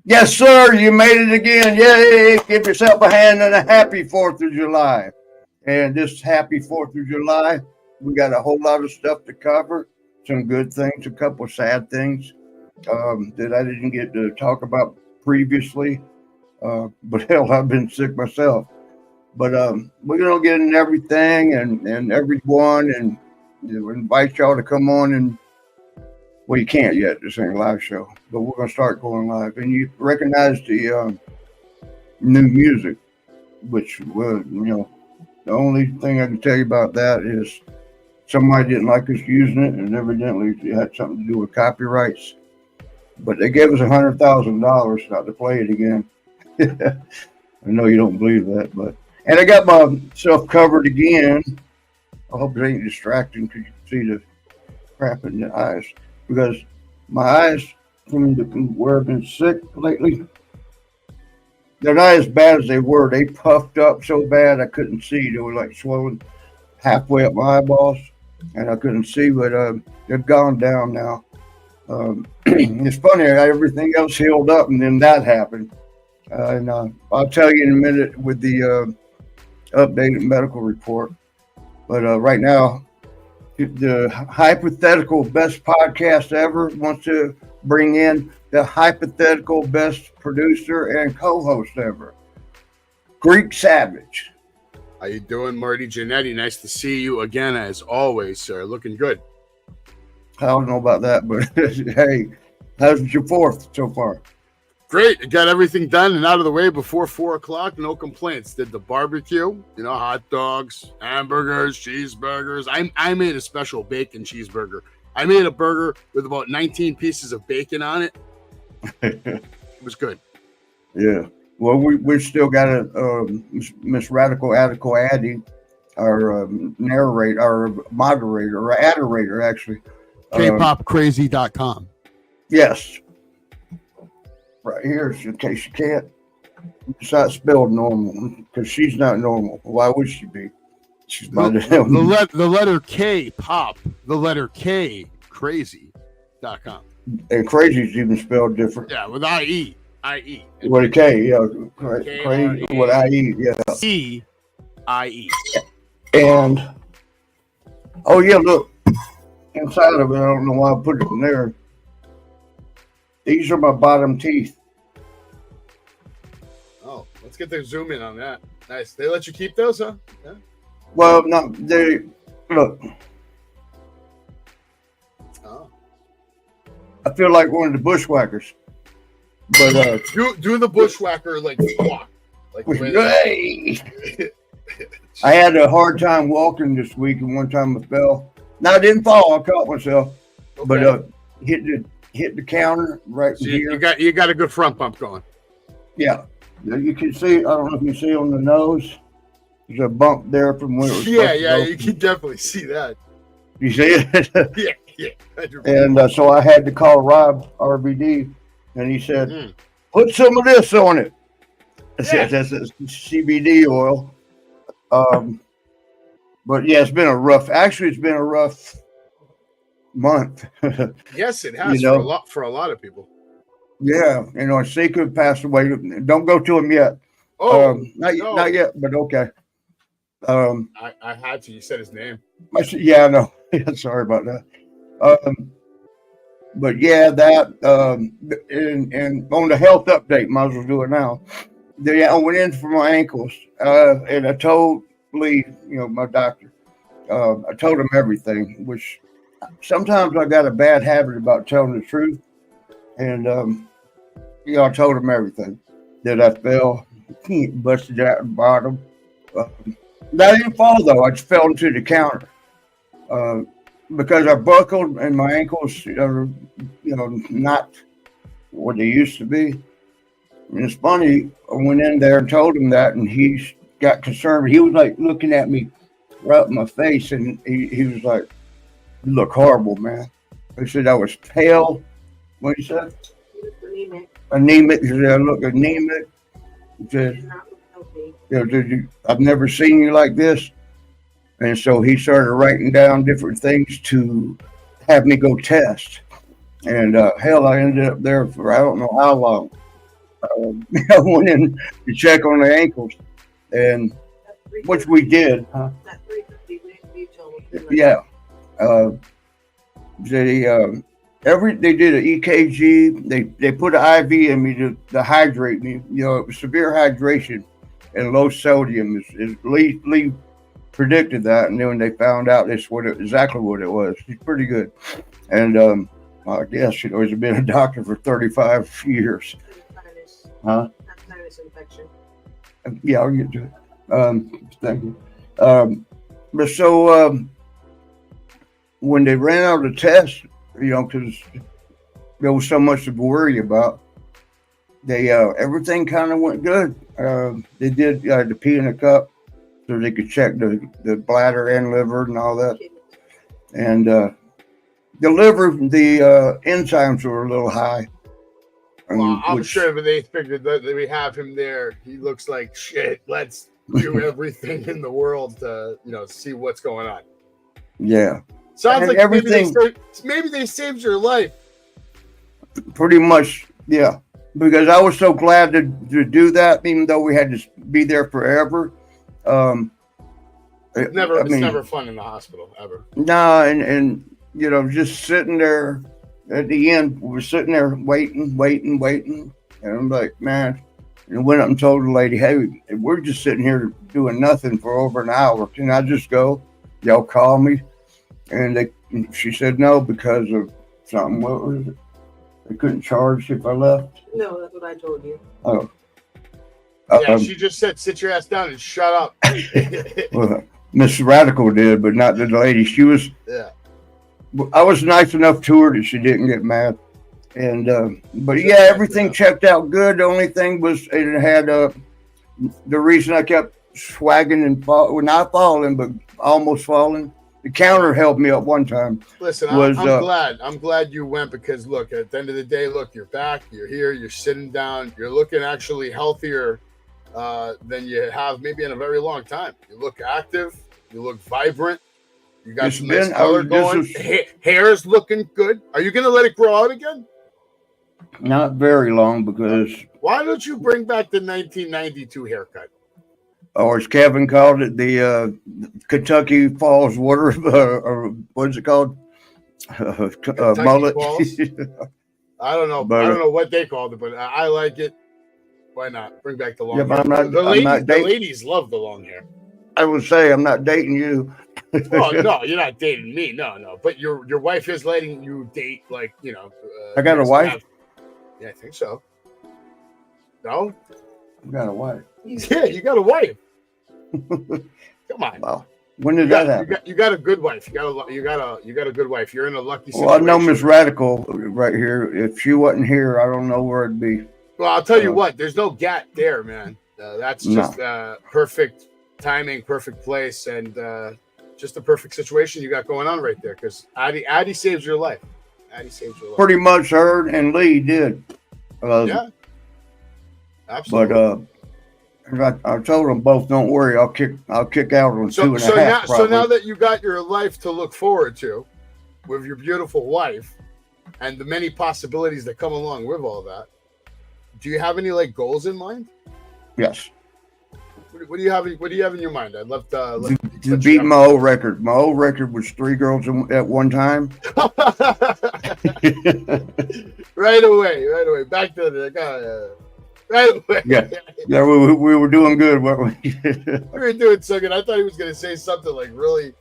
Yes, sir. You made it again. Yay. Give yourself a hand and a happy 4th of July. And this happy 4th of July, we got a whole lot of stuff to cover. Some good things, a couple of sad things that I didn't get to talk about previously. But hell, I've been sick myself. But we're going to get into everything and everyone and invite y'all to come on and, well, you can't yet. This ain't a live show, but we're going to start going live. And you recognize the new music, which, well, the only thing I can tell you about that is somebody didn't like us using it, and evidently it had something to do with copyrights. But they gave us $100,000 not to play it again. I know you don't believe that, but and I got myself covered again. I hope it ain't distracting because you can see the crap in the eyes. Because my eyes, from where I've been sick lately, they're not as bad as they were. They puffed up so bad I couldn't see. They were like swollen halfway up my eyeballs, and I couldn't see. But they've gone down now. It's funny, everything else healed up, and then that happened. And I'll tell you in a minute with the updated medical report. But right now, the hypothetical best podcast ever wants to bring in the hypothetical best producer and co-host ever, Greek Savage. How you doing, Marty? Jannetty, nice to see you again, as always, sir. Looking good. I don't know about that, but hey, how's your 4th so far? Great. Got everything done and out of the way before 4 o'clock. No complaints. Did the barbecue, hot dogs, hamburgers, cheeseburgers. I made a special bacon cheeseburger. I made a burger with about 19 pieces of bacon on it. It was good. Yeah. Well, we still got Miss Radical Addie, our narrator, our moderator, or adorator, actually. Kpopcrazy.com. Yes. Right here, in case you can't. It's not spelled normal because she's not normal. Why would she be? She's by the letter K pop. The letter K crazy.com. And crazy's even spelled different. Yeah, with IE. IE. With a K, yeah. Crazy with IE, yeah. C-I-E. And oh yeah, look. Inside of it, I don't know why I put it in there. These are my bottom teeth. Oh, let's get the zoom in on that. Nice. They let you keep those, huh? Yeah. Well, no, they look. Oh. I feel like one of the bushwhackers. But do the bushwhacker like walk. Like hey. I had a hard time walking this week, and one time I fell. No, I didn't fall. I caught myself, okay. But hit the counter right here. You got a good front bump going. Yeah, you can see. I don't know if you see on the nose. There's a bump there from where it was. Yeah, you can definitely see that. You see it? yeah. And so I had to call Rob RBD, and he said, "Put some of this on it." Yeah. That's CBD oil. But yeah, it's been a rough month. Yes, it has for a lot of people. Yeah, Seika passed away. Don't go to him yet. Not yet, but okay. I had to. You said his name. Yeah, I know. Sorry about that. But yeah, that and on the health update, might as well do it now. I went in for my ankles, and I told Lee, my doctor. I told him everything, which sometimes I got a bad habit about telling the truth, and I told him everything. That I fell, busted out the bottom. I didn't fall though. I just fell into the counter because I buckled and my ankles are, not what they used to be. And it's funny. I went in there and told him that, and he got concerned. He was like looking at me right in my face, and he was like, "You look horrible, man." I said I was pale. What he said? Anemic. He said I look anemic. He said, "I've never seen you like this." And so he started writing down different things to have me go test. And hell, I ended up there for I don't know how long. I went in to check on the ankles, and which we did. Huh? That 350 we told me. Yeah. They they did an EKG. They put an IV in me to hydrate me. You know, it was severe hydration and low sodium. Lee predicted that, and then when they found out, that's exactly what it was. He's pretty good, and I guess he's been a doctor for 35 years. Huh? Sinus infection. Yeah, I'll get to it. Thank you. But so when they ran out of tests, because there was so much to worry about, they everything kind of went good. They did the pee in a cup so they could check the bladder and liver and all that. And the liver, the enzymes were a little high. Well, I'm sure, but they figured that we have him there. He looks like shit. Let's do everything in the world to, see what's going on. Yeah. Sounds like everything. Maybe they saved your life. Pretty much, yeah. Because I was so glad to do that, even though we had to be there forever. It's never fun in the hospital ever. Nah, and just sitting there at the end, we were sitting there waiting, and I'm like, man. And I went up and told the lady, hey, we're just sitting here doing nothing for over an hour. Can I just go? Y'all call me. And she said no because of something. What was it? They couldn't charge if I left. No, that's what I told you. Oh. Yeah, she just said, sit your ass down and shut up. Well, Miss Radical did, but not the lady. She was. Yeah. I was nice enough to her that she didn't get mad. And but yeah, everything checked out good. The only thing was it had the reason I kept swagging and not falling, but almost falling. The counter held me up one time. Listen, I'm glad you went because look, at the end of the day, look, you're back, you're here, you're sitting down, you're looking actually healthier than you have maybe in a very long time. You look active, you look vibrant, you got some nice color going. Hair's looking good. Are you gonna let it grow out again? Not very long because. Why don't you bring back the 1992 haircut? Or as Kevin called it, the Kentucky Falls water, or what's it called? Mullet. I don't know. I don't know what they called it, but I like it. Why not? Bring back the long hair. The ladies love the long hair. I would say I'm not dating you. Oh, no, you're not dating me. No. But your wife is letting you date, like, I got a wife? Yeah, I think so. No? I got a wife. Yeah, you got a wife. Come on. Wow. When did that happen? You got a good wife. You got a good wife. You're in a lucky situation. Well, I know Miss Radical right here. If she wasn't here, I don't know where it'd be. Well, I'll tell you what. There's no gat there, man. That's just perfect timing, perfect place, and just the perfect situation you got going on right there. Because Addie saves your life. Addie saves your life. Pretty much her and Lee did. Yeah. Absolutely. But I told them both, don't worry, I'll kick out on 2.5. So now that you got your life to look forward to with your beautiful wife and the many possibilities that come along with all that, do you have any like goals in mind? Yes. What do you have? What do you have in your mind? I'd love to beat my old record. My old record was 3 girls at one time. Right away. Back to the right away. Yeah, we were doing good, weren't we? We were doing so good. I thought he was going to say something like really,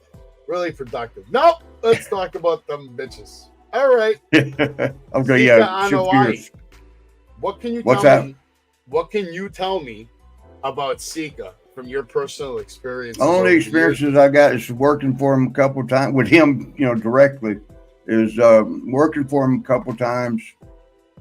really productive. Nope. Let's talk about them bitches. All right. Okay, yeah. Shift gears. What can you What's tell that? me? What can you tell me about Sika from your personal experience? Only experiences I got is working for him a couple times with him, directly. Is working for him a couple times.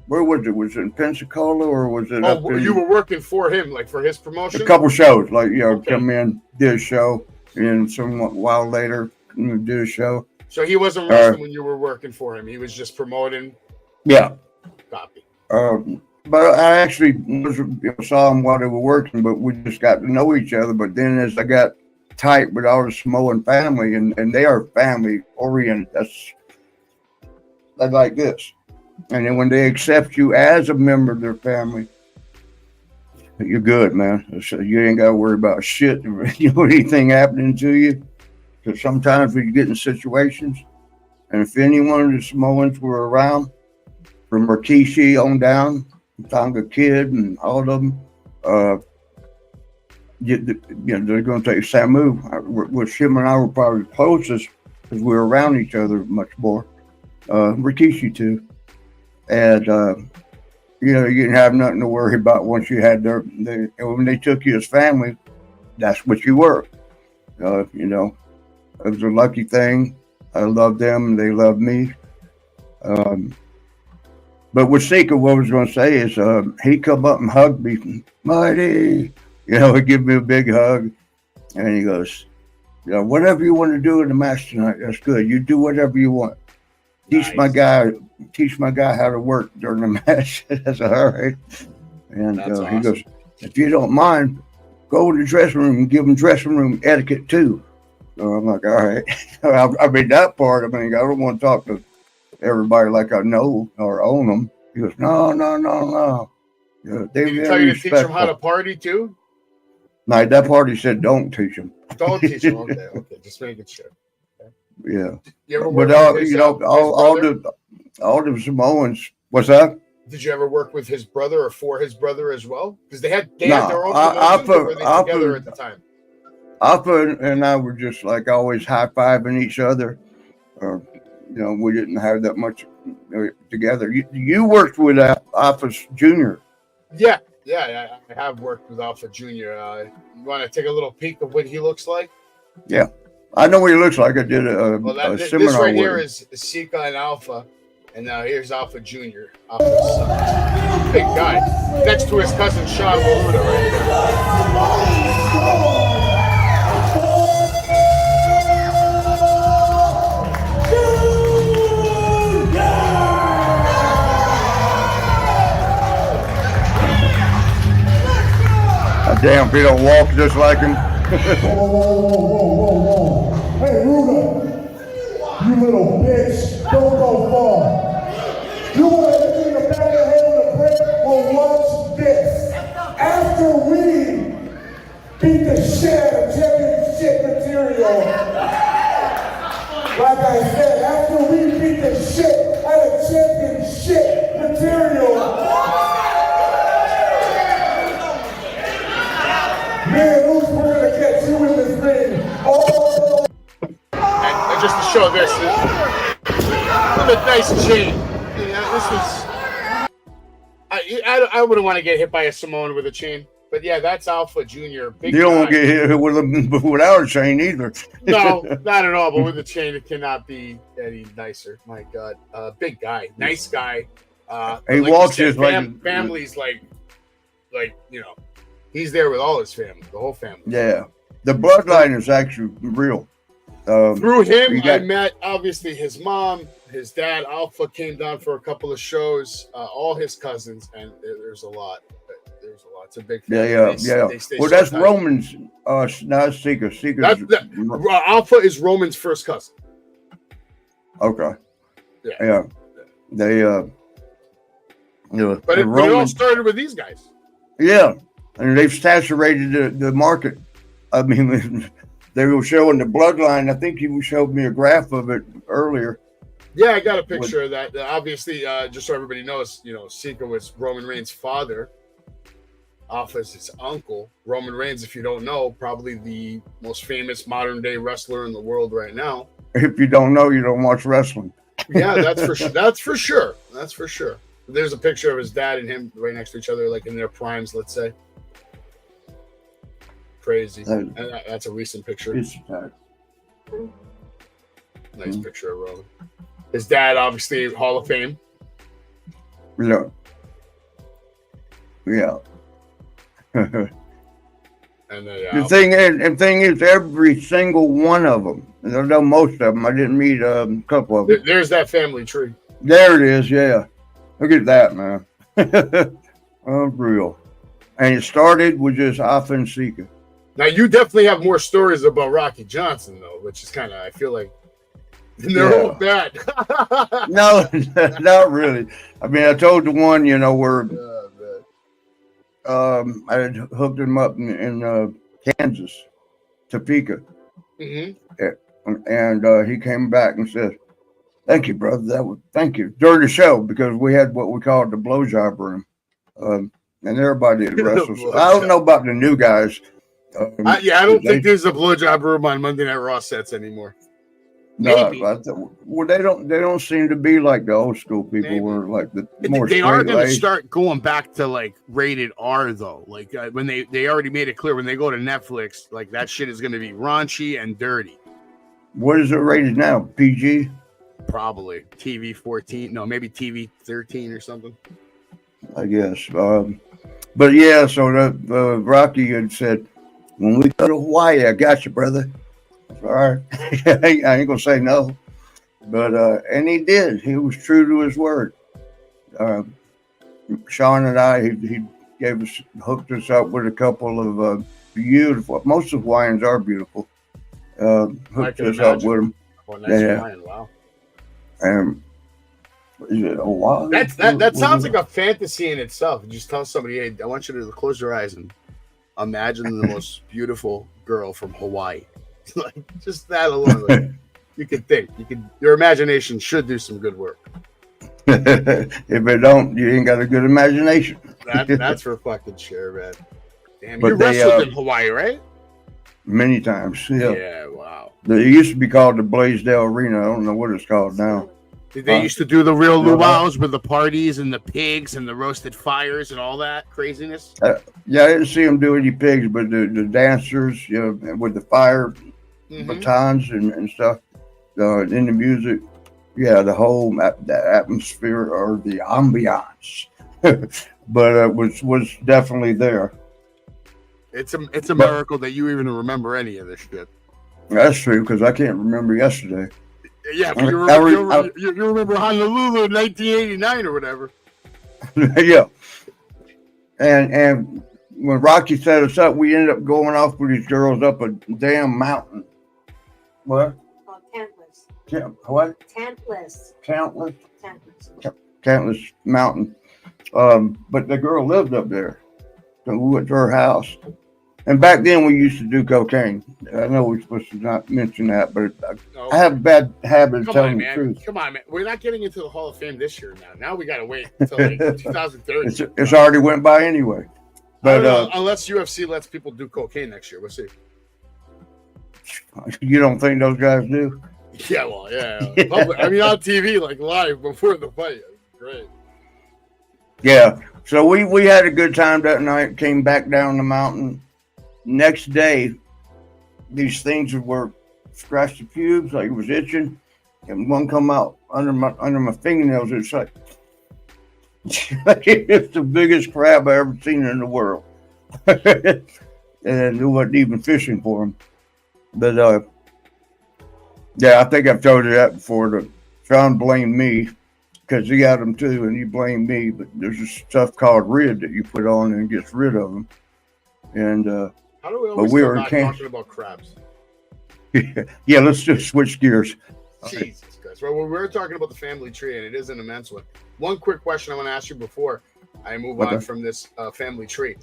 Where was it? Was it in Pensacola or was it? You were working for him, like for his promotion. A couple shows, like come in, did a show, and some while later did a show. So he wasn't wrestling when you were working for him. He was just promoting. Yeah. Copy. But I actually saw them while they were working, but we just got to know each other. But then as I got tight with all the Samoan family, and they are family oriented, they like this. And then when they accept you as a member of their family, you're good, man. So you ain't got to worry about shit, anything happening to you. Because sometimes we get in situations, and if any one of the Samoans were around, from Rikishi on down, Tonga Kid, and all of them, they're going to take Samu. Which him and I were probably closest because we were around each other much more. Rikishi too, and you didn't have nothing to worry about once you had when they took you as family. That's what you were. It was a lucky thing. I loved them, and they loved me. But with Sika, what I was going to say is he'd come up and hug me, Marty. He'd give me a big hug, and he goes, whatever you want to do in the match tonight, that's good. You do whatever you want. Teach my guy how to work during the match. That's all right. And awesome. He goes, if you don't mind, go to the dressing room and give them dressing room etiquette too. So I'm like, all right. I mean, that part, I don't want to talk to everybody like I know or own them. He goes, no. Did he tell you to teach them how to party too? No, that party said don't teach them. Don't teach them. Okay, just making sure. Okay. Yeah. You ever work with all the Samoans. What's that? Did you ever work with his brother or for his brother as well? Because they had their own promotions, or were they together at the time? Alpha and I were just like always high-fiving each other. We didn't have that much together. You worked with Alpha Jr. Yeah, I have worked with Alpha Jr. You want to take a little peek of what he looks like? Yeah, I know what he looks like. I did a seminar. This right here is Sika and Alpha, and now here's Alpha Jr. Alpha's son. Big guy. Next to his cousin Sean Maluda right there. Damn, if he don't walk just like him. Whoa. Hey, Ruda, you little bitch, don't go far. You want to hit me in the back of the head with a brick? Well, watch this. After we beat the shit out of championship material, like I said, after we beat the shit out of championship material, man, who's going to get you in this ring? Oh! And just to show this, look at nice chain. This was. I wouldn't want to get hit by a Samoan with a chain, but yeah, that's Alpha Jr. Big you don't guy. want to get hit with him without a chain either. No, not at all. But with a chain, it cannot be any nicer. My God, big guy, nice guy. He walks his family's like he's there with all his family, the whole family. Yeah, the bloodline is actually real. Through him, I met obviously his mom, his dad. Alpha came down for a couple of shows. All his cousins, and there's a lot. It's a big family. Yeah. Well, that's tight. Roman's. Not Sika. Alpha is Roman's first cousin. Okay. Yeah. They. But it all started with these guys. Yeah. And they've saturated the market. I mean, they were showing the bloodline. I think you showed me a graph of it earlier. Yeah, I got a picture of that. Obviously, just so everybody knows, Sika was Roman Reigns' father. Alpha is his uncle. Roman Reigns, if you don't know, probably the most famous modern-day wrestler in the world right now. If you don't know, you don't watch wrestling. Yeah, that's for sure. That's for sure. There's a picture of his dad and him right next to each other, like in their primes, let's say. Crazy. And that's a recent picture. Nice picture of Roman. His dad, obviously, Hall of Fame. Yeah. And the thing is, every single one of them. I know most of them. I didn't meet a couple of them. There's that family tree. There it is. Yeah. Look at that, man. Unreal. And it started with just Alpha and Sika. Now, you definitely have more stories about Rocky Johnson, though, which is kind of, I feel like, they're all bad. No, not really. I mean, I told the one, where I had hooked him up in Kansas, Topeka. And he came back and said, "Thank you, brother. Thank you." During the show, because we had what we called the blowjob room. And everybody that wrestles. I don't know about the new guys. I don't think there's a blowjob room on Monday Night Raw sets anymore. Maybe. Well, they don't seem to be like the old school people were like the more. They are going to start going back to like rated R though. Like when they already made it clear when they go to Netflix, like that shit is going to be raunchy and dirty. What is it rated now? PG? Probably TV 14. No, maybe TV 13 or something. I guess. But yeah, so the Rocky had said, "When we go to Hawaii, I got you, brother." All right. I ain't gonna say no. But and he did. He was true to his word. Sean and I, he hooked us up with a couple of beautiful. Most of Hawaiians are beautiful. Hooked us up with them. Oh, nice Hawaiian, wow. Is it Hawaii? That sounds like a fantasy in itself. You just tell somebody, "Hey, I want you to close your eyes and imagine the most beautiful girl from Hawaii." Like just that alone, like, you could think. Your imagination should do some good work. If it don't, you ain't got a good imagination. That's for fucking sure, man. Damn, you wrestled in Hawaii, right? Many times. Yeah. Yeah. Wow. It used to be called the Blaisdell Arena. I don't know what it's called now. They used to do the real luau's with the parties and the pigs and the roasted fires and all that craziness. Yeah, I didn't see them do any pigs, but the dancers, with the fire batons and stuff, in the music, the whole the atmosphere or the ambiance, but it was definitely there. It's a miracle that you even remember any of this shit. That's true because I can't remember yesterday. Yeah, but you remember Honolulu in 1989 or whatever. Yeah. And when Rocky set us up, we ended up going off with these girls up a damn mountain. What? Tantless. What? Tantless. Countless? Tantless. Countless mountain. But the girl lived up there. So we went to her house. And back then we used to do cocaine. I know we're supposed to not mention that, but I have a bad habit of telling the truth. Come on, man. We're not getting into the Hall of Fame this year now. Now we got to wait until like 2030. It's already went by anyway. But unless UFC lets people do cocaine next year. We'll see. You don't think those guys do? Yeah, well, yeah. I mean, on TV, like live before the fight. Great. Yeah. So we had a good time that night, came back down the mountain. Next day, these things were scratched the pubes, like it was itching, and one come out under my fingernails. It's like it's the biggest crab I ever seen in the world, and it wasn't even fishing for them. But I think I've told you that before. Sean blamed me because he had them too, and he blamed me. But there's this stuff called rid that you put on and it gets rid of them, and. How do we always start talking about crabs? Yeah, let's just switch gears. Jesus Christ. Well, we're talking about the family tree, and it is an immense one. One quick question I want to ask you before I move on from this family tree.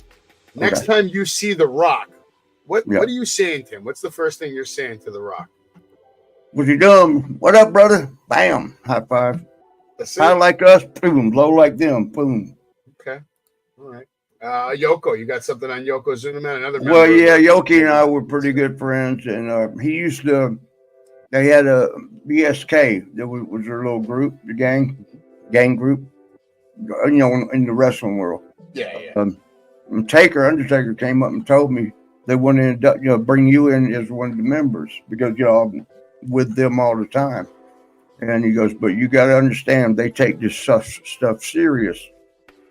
Next time you see The Rock, what are you saying to him? What's the first thing you're saying to The Rock? What you doing? What up, brother? Bam. High five. High like us, boom. Low like them, boom. Okay. All right. Yoko, you got something on Yoko Zunaman? Another member? Well, yeah, Yoki and I were pretty good friends, and he used to. They had a BSK that was their little group, the gang group, in the wrestling world. Yeah. Undertaker came up and told me they wanted to bring you in as one of the members because I'm with them all the time. And he goes, but you got to understand, they take this stuff serious.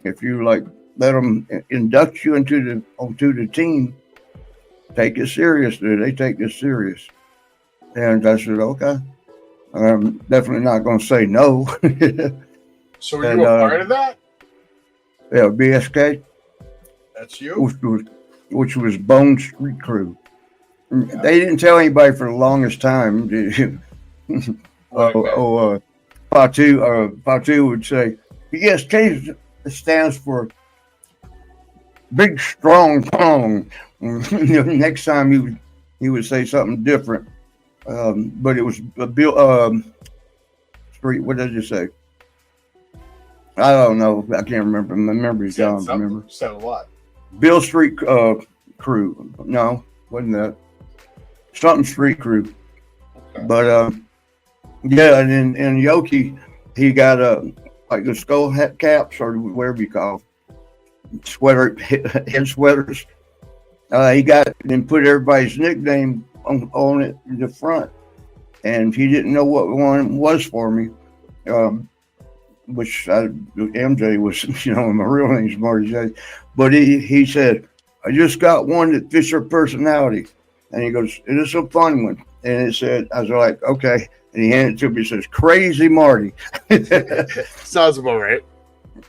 If you let them induct you onto the team, take it serious. They take this serious. And I said, okay. I'm definitely not going to say no. So were you a part of that? Yeah, BSK. That's you? Which was Bone Street Crew. Yeah. They didn't tell anybody for the longest time. Patu would say, BSK stands for big strong tongue. Next time he would say something different. But it was a Bill Street. What did you say? I don't know. I can't remember. My memory's gone. Remember? Said a lot. Bill Street Crew. No, wasn't that? Something Street Crew. Okay. But yeah, and in Yoki, he got like the skull hat caps or whatever you call head sweaters. He got and put everybody's nickname on it in the front, and he didn't know what one was for me. Which MJ was, my real name's Marty J. But he said, I just got one that fits your personality. And he goes, it is a fun one. And it said, I was like, okay. And he handed it to me. He says, Crazy Marty. Sounds about right.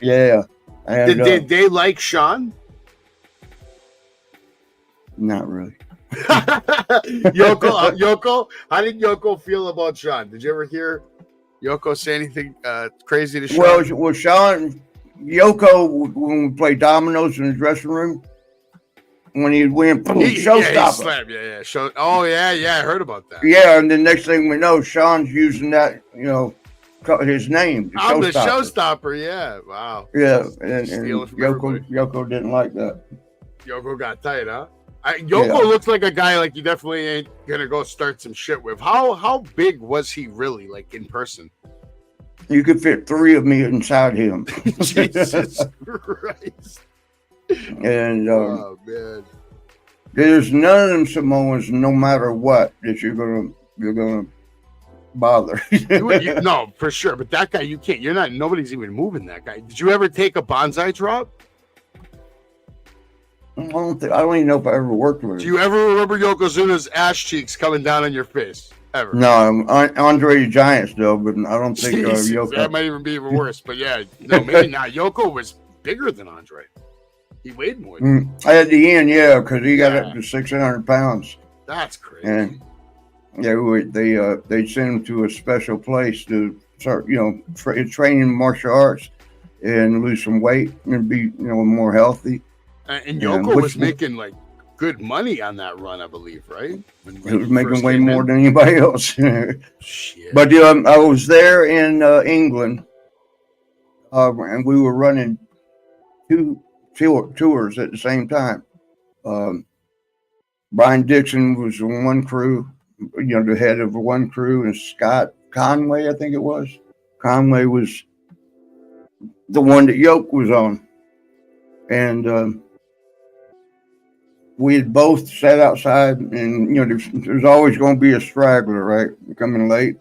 Yeah. And, did they like Sean? Not really. Yoko, how did Yoko feel about Sean? Did you ever hear Yoko say anything crazy to Sean? Well, Sean, Yoko, when we played dominoes in his dressing room, when he'd win, boom, showstopper. Yeah. I heard about that. Yeah, and the next thing we know, Sean's using that, his name. I'm the showstopper, yeah. Wow. Yeah, and Yoko didn't like that. Yoko got tight, huh? Yoko looks like a guy like you definitely ain't gonna go start some shit with. How big was he really, like in person? You could fit 3 of me inside him. Jesus Christ. And oh man, there's none of them Samoans, no matter what, that you're gonna bother. No, for sure. But that guy, you can't. Nobody's even moving that guy. Did you ever take a bonsai drop? I don't even know if I ever worked with him. Do you ever remember Yokozuna's ass cheeks coming down on your face? Ever? No, Andre the Giant still, but I don't think Yoko. That might even be even worse. But yeah, no, maybe not. Yoko was bigger than Andre. He weighed more. At the end, yeah, because he got up to 600 pounds. That's crazy. And they sent him to a special place to start, training martial arts and lose some weight and be, more healthy. And Yoko was making like good money on that run, I believe, right? He was making way more than anybody else. Shit. But I was there in England, and we were running 2 tours at the same time. Brian Dixon was on one crew, the head of one crew, and Scott Conway, I think it was. Conway was the one that Yoke was on. And we had both sat outside, and there's always going to be a straggler, right? Coming late.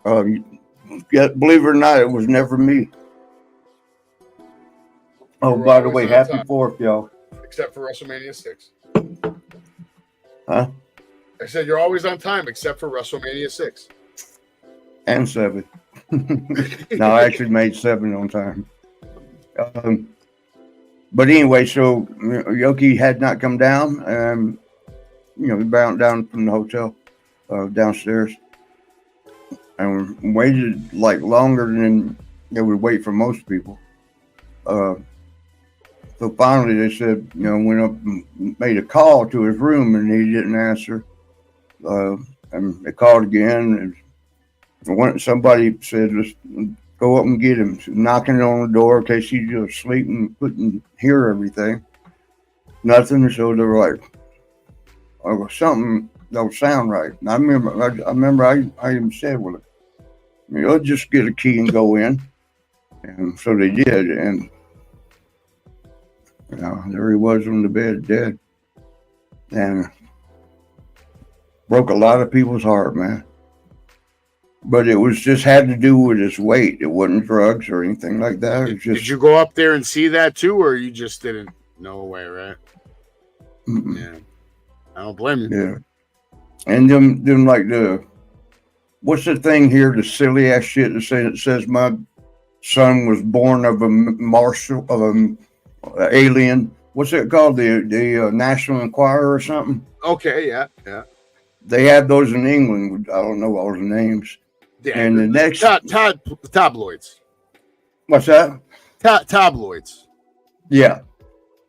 Believe it or not, it was never me. Oh, by the way, happy 4th, y'all. Except for WrestleMania 6. Huh? I said you're always on time, except for WrestleMania 6. And 7. No, I actually made 7 on time. But anyway, so Yoki had not come down. We bounced down from the hotel downstairs, and we waited like longer than they would wait for most people. So finally, they said, went up and made a call to his room, and he didn't answer. And they called again, and somebody said, "Let's go up and get him." So knocking on the door in case he's just asleep and couldn't hear everything. Nothing. So they were like, "Oh, something don't sound right." And I remember I even said, "Well, let's just get a key and go in." And so they did, and there he was on the bed, dead, and broke a lot of people's heart, man. But it was just had to do with his weight. It wasn't drugs or anything like that. Did you go up there and see that too, or you just didn't? No way, right? Mm-mm. Yeah, I don't blame you. Yeah, and them like what's the thing here? The silly ass shit that says my son was born of an alien. What's it called? The National Enquirer or something? Okay, yeah. They had those in England. I don't know all the names. Yeah, and the next tabloids. What's that? Tabloids. Yeah.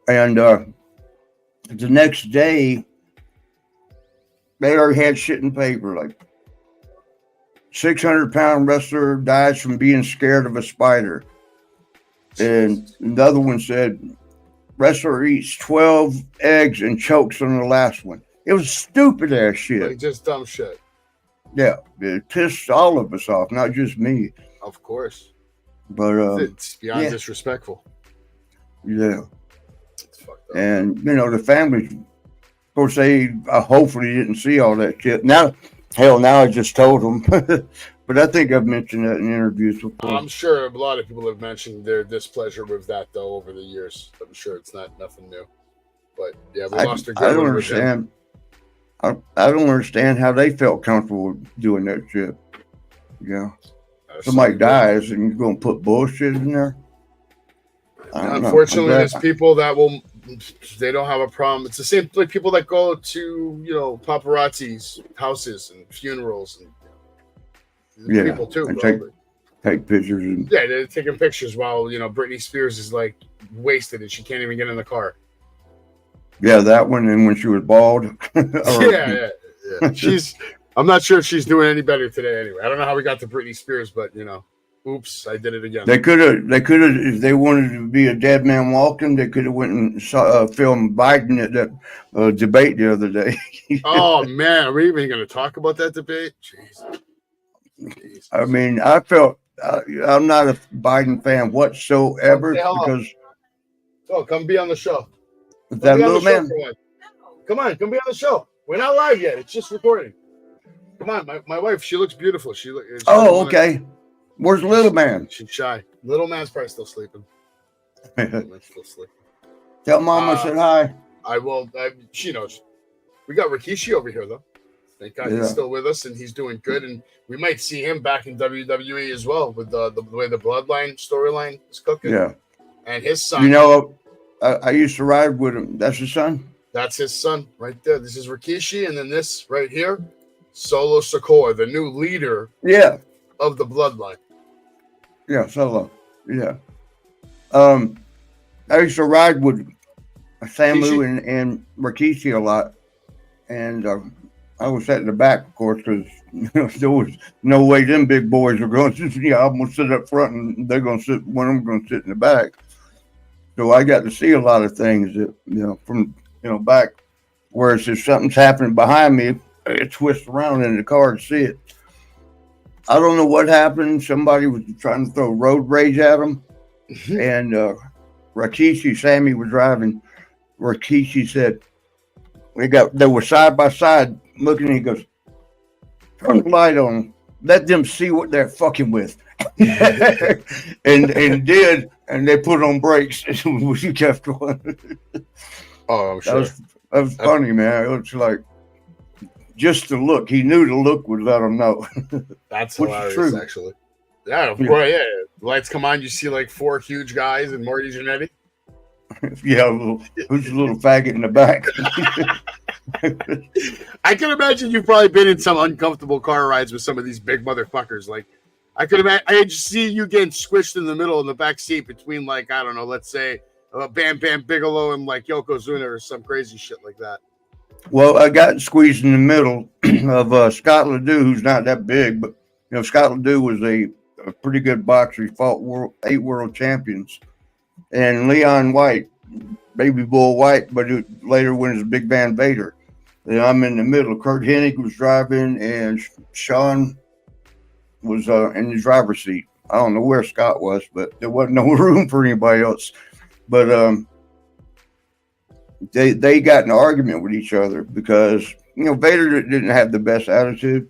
And the next day, they already had shit in paper like 600-pound wrestler dies from being scared of a spider. And another one said, wrestler eats 12 eggs and chokes on the last one. It was stupid ass shit. Like just dumb shit. Yeah, it pissed all of us off, not just me. Of course. But it's beyond disrespectful. Yeah. It's fucked up. And the families, of course, they hopefully didn't see all that shit. Now I just told them. But I think I've mentioned that in interviews before. I'm sure a lot of people have mentioned their displeasure with that, though, over the years. I'm sure it's nothing new. But yeah, we lost our I don't understand. I don't understand how they felt comfortable doing that shit. Yeah. Somebody dies and you're going to put bullshit in there? Unfortunately, there's people that they don't have a problem. It's the same like people that go to, paparazzi's houses and funerals and people too. And take pictures. And they're taking pictures while, Britney Spears is like wasted and she can't even get in the car. Yeah, that one, and when she was bald. Yeah. I'm not sure if she's doing any better today anyway. I don't know how we got to Britney Spears, but, oops, I did it again. They could have, if they wanted to be a dead man walking, they could have went and filmed Biden at that debate the other day. Oh, man, are we even going to talk about that debate? Jesus. I mean, I felt, I'm not a Biden fan whatsoever because. Oh, come be on the show. That little man. Come on, come be on the show. We're not live yet. It's just recording. Come on, my wife. She looks beautiful. Okay. Where's little man? She's shy. Little man's probably still sleeping. Tell Mama I said hi. I will. She knows. We got Rikishi over here though. Thank God he's still with us and he's doing good. And we might see him back in WWE as well with the way the Bloodline storyline is cooking. Yeah. And his son. I used to ride with him. That's his son? That's his son right there. This is Rikishi. And then this right here, Solo Sikoa, the new leader of the Bloodline. Yeah, Solo. Yeah. I used to ride with Samu and Rikishi a lot. And I was sat in the back, of course, because there was no way them big boys are going to, I'm going to sit up front and they're going to sit, one of them going to sit in the back. So I got to see a lot of things that, from, back. Whereas if something's happening behind me, it twists around in the car to see it. I don't know what happened. Somebody was trying to throw road rage at him. And Sammy was driving. Rikishi said, they were side by side looking, and he goes, turn the light on. Let them see what they're fucking with. and did, and they put on brakes and we kept going. Oh, I'm sure. That was funny, man. It was like just the look. He knew the look would let him know. That's hilarious, actually. Yeah, of course. Yeah, lights come on. You see like 4 huge guys and Marty Jannetty. Yeah, who's a little faggot in the back? I can imagine you've probably been in some uncomfortable car rides with some of these big motherfuckers. Like, I could imagine. I just see you getting squished in the middle in the back seat between, like, I don't know, let's say Bam Bam Bigelow and like Yokozuna or some crazy shit like that. Well, I got squeezed in the middle of Scott Ledoux, who's not that big, but Scott Ledoux was a pretty good boxer. He fought 8 world champions, and Leon White, Baby Bull White, but later went as Big Van Vader. And I'm in the middle. Kurt Hennig was driving, and Sean was in the driver's seat. I don't know where Scott was, but there wasn't no room for anybody else. But they got in an argument with each other because Vader didn't have the best attitude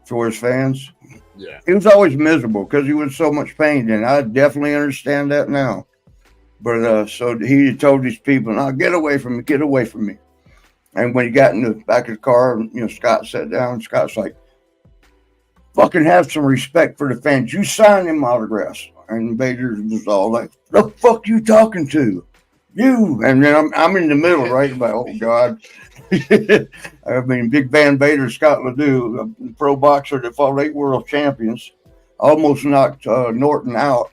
for his fans. Yeah, he was always miserable because he was in so much pain, and I definitely understand that now. But so he told these people, "Now get away from me, get away from me." And when he got in the back of the car, Scott sat down. Scott's like, "Fucking have some respect for the fans. You sign them autographs." And Vader was all like, "The fuck you talking to? You?" And then I'm in the middle, right? I'm like, oh God. I mean, Big Van Vader, Scott Ledoux, a pro boxer that fought 8 world champions, almost knocked Norton out.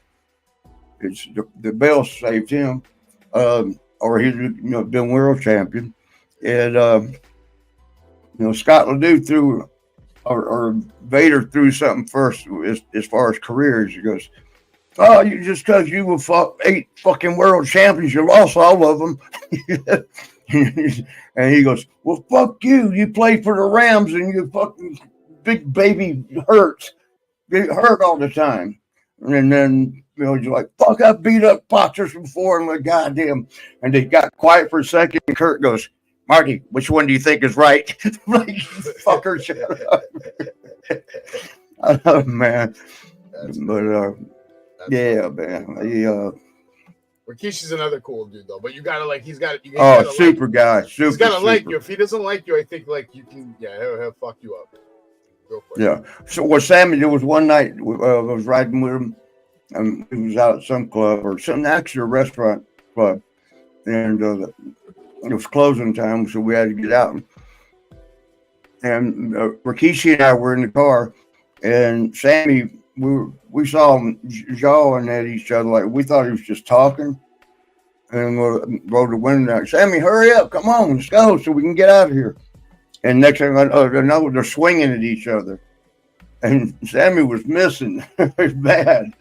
The bell saved him. or he's been world champion. And Scott Ledoux threw, or Vader threw something first as far as careers. He goes, "Oh, you just because you were 8 fucking world champions, you lost all of them." And he goes, "Well, fuck you. You played for the Rams and you fucking big baby hurt all the time." And then you're like, "Fuck, I beat up boxers before." And like, goddamn. And they got quiet for a second. And Kurt goes, "Marty, which one do you think is right?" Like, fucker, shut up. Oh, man. But yeah, man. Rikishi's another cool dude though, but you gotta like he's got super guy. He's gotta like you. If he doesn't like you, I think like you can he'll fuck you up. Go for it. Yeah. So what Sammy did was one night I was riding with him, and he was out at some club or some actually a restaurant club, and it was closing time, so we had to get out. And Rikishi and I were in the car, and Sammy, we saw him jawing at each other like we thought he was just talking. And we rolled the window down. "Sammy, hurry up. Come on, let's go so we can get out of here." And next thing I know, they're swinging at each other. And Sammy was missing. It was bad.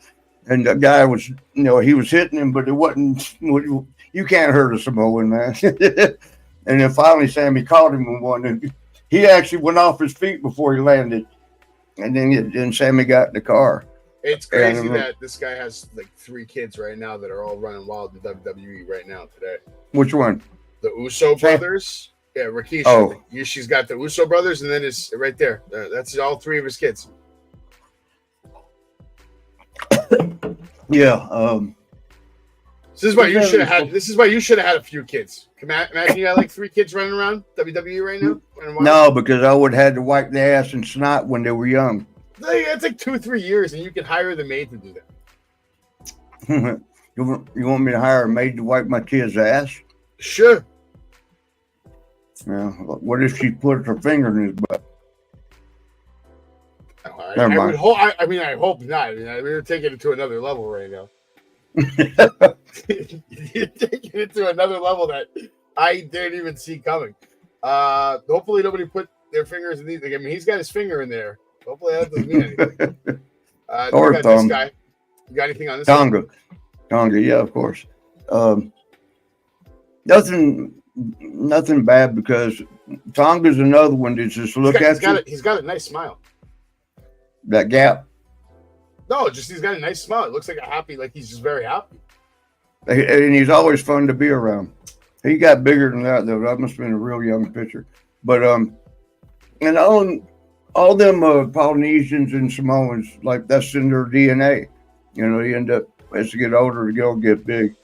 And the guy was, he was hitting him, but it wasn't, you can't hurt a Samoan, man. And then finally Sammy caught him in one. And he actually went off his feet before he landed. And then Sammy got in the car. It's crazy that this guy has like 3 kids right now that are all running wild in WWE right now today. Which one? The Uso brothers. Yeah, Rikishi. Oh. She's got the Uso brothers, and then it's right there. That's all 3 of his kids. Yeah. This is why you should have had. This is why you should have had a few kids. Imagine you had like 3 kids running around WWE right now. No, because I would have had to wipe their ass and snot when they were young. It's like 2-3 years, and you can hire the maid to do that. You want me to hire a maid to wipe my kid's ass? Sure. Yeah. What if she put her finger in his butt? I would hope. I hope not. I mean, we're taking it to another level right now. You're taking it to another level that I didn't even see coming. Hopefully, nobody put their fingers in these. I mean, he's got his finger in there. Hopefully, that doesn't mean anything. Or thumb. This guy. You got anything on this? Tonga, yeah, of course. Nothing bad because Tonga's another one that just look at you. He's got a nice smile. That gap. No, just he's got a nice smile. It looks like he's just very happy. And he's always fun to be around. He got bigger than that though. That must have been a real young pitcher. But and all them Polynesians and Samoans, like that's in their DNA. You end up as you get older, they'll get big.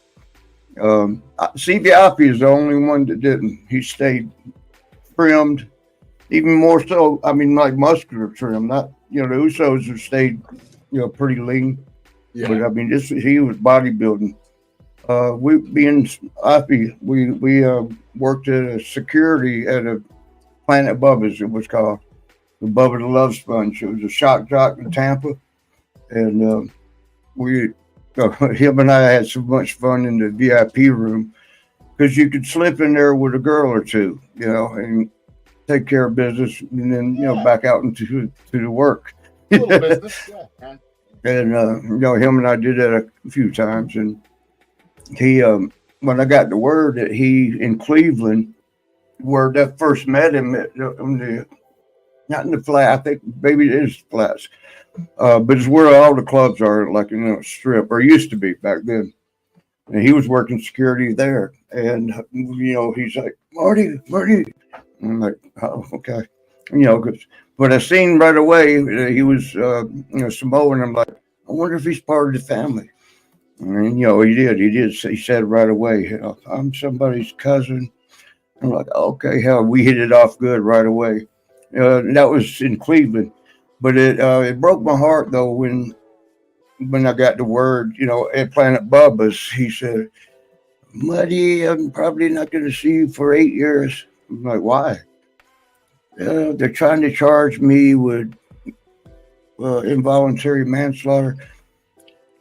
Siviapi is the only one that didn't. He stayed trimmed, even more so. I mean, like muscular trim. Not the Usos have stayed, pretty lean. Yeah. But I mean, he was bodybuilding. We being Api, we worked at a security at a Planet Bubba's. It was called the Bubba the Love Sponge. It was a shock jock in Tampa, and him and I had so much fun in the VIP room because you could slip in there with a girl or two, and take care of business, and then back out into the work. A little business, yeah. And him and I did that a few times, and he when I got the word that he in Cleveland, where that first met him not in the flat, I think maybe it is flats. But it's where all the clubs are, like strip, or used to be back then. And he was working security there, and he's like, Marty. And I'm like, oh, okay, but I seen right away he was Samoan. I'm like, I wonder if he's part of the family. And he did. He said right away, I'm somebody's cousin. I'm like, okay, hell, we hit it off good right away. That was in Cleveland. But it broke my heart though when I got the word, at Planet Bubba's, he said, Marty, I'm probably not going to see you for 8 years. I'm like, why? They're trying to charge me with involuntary manslaughter.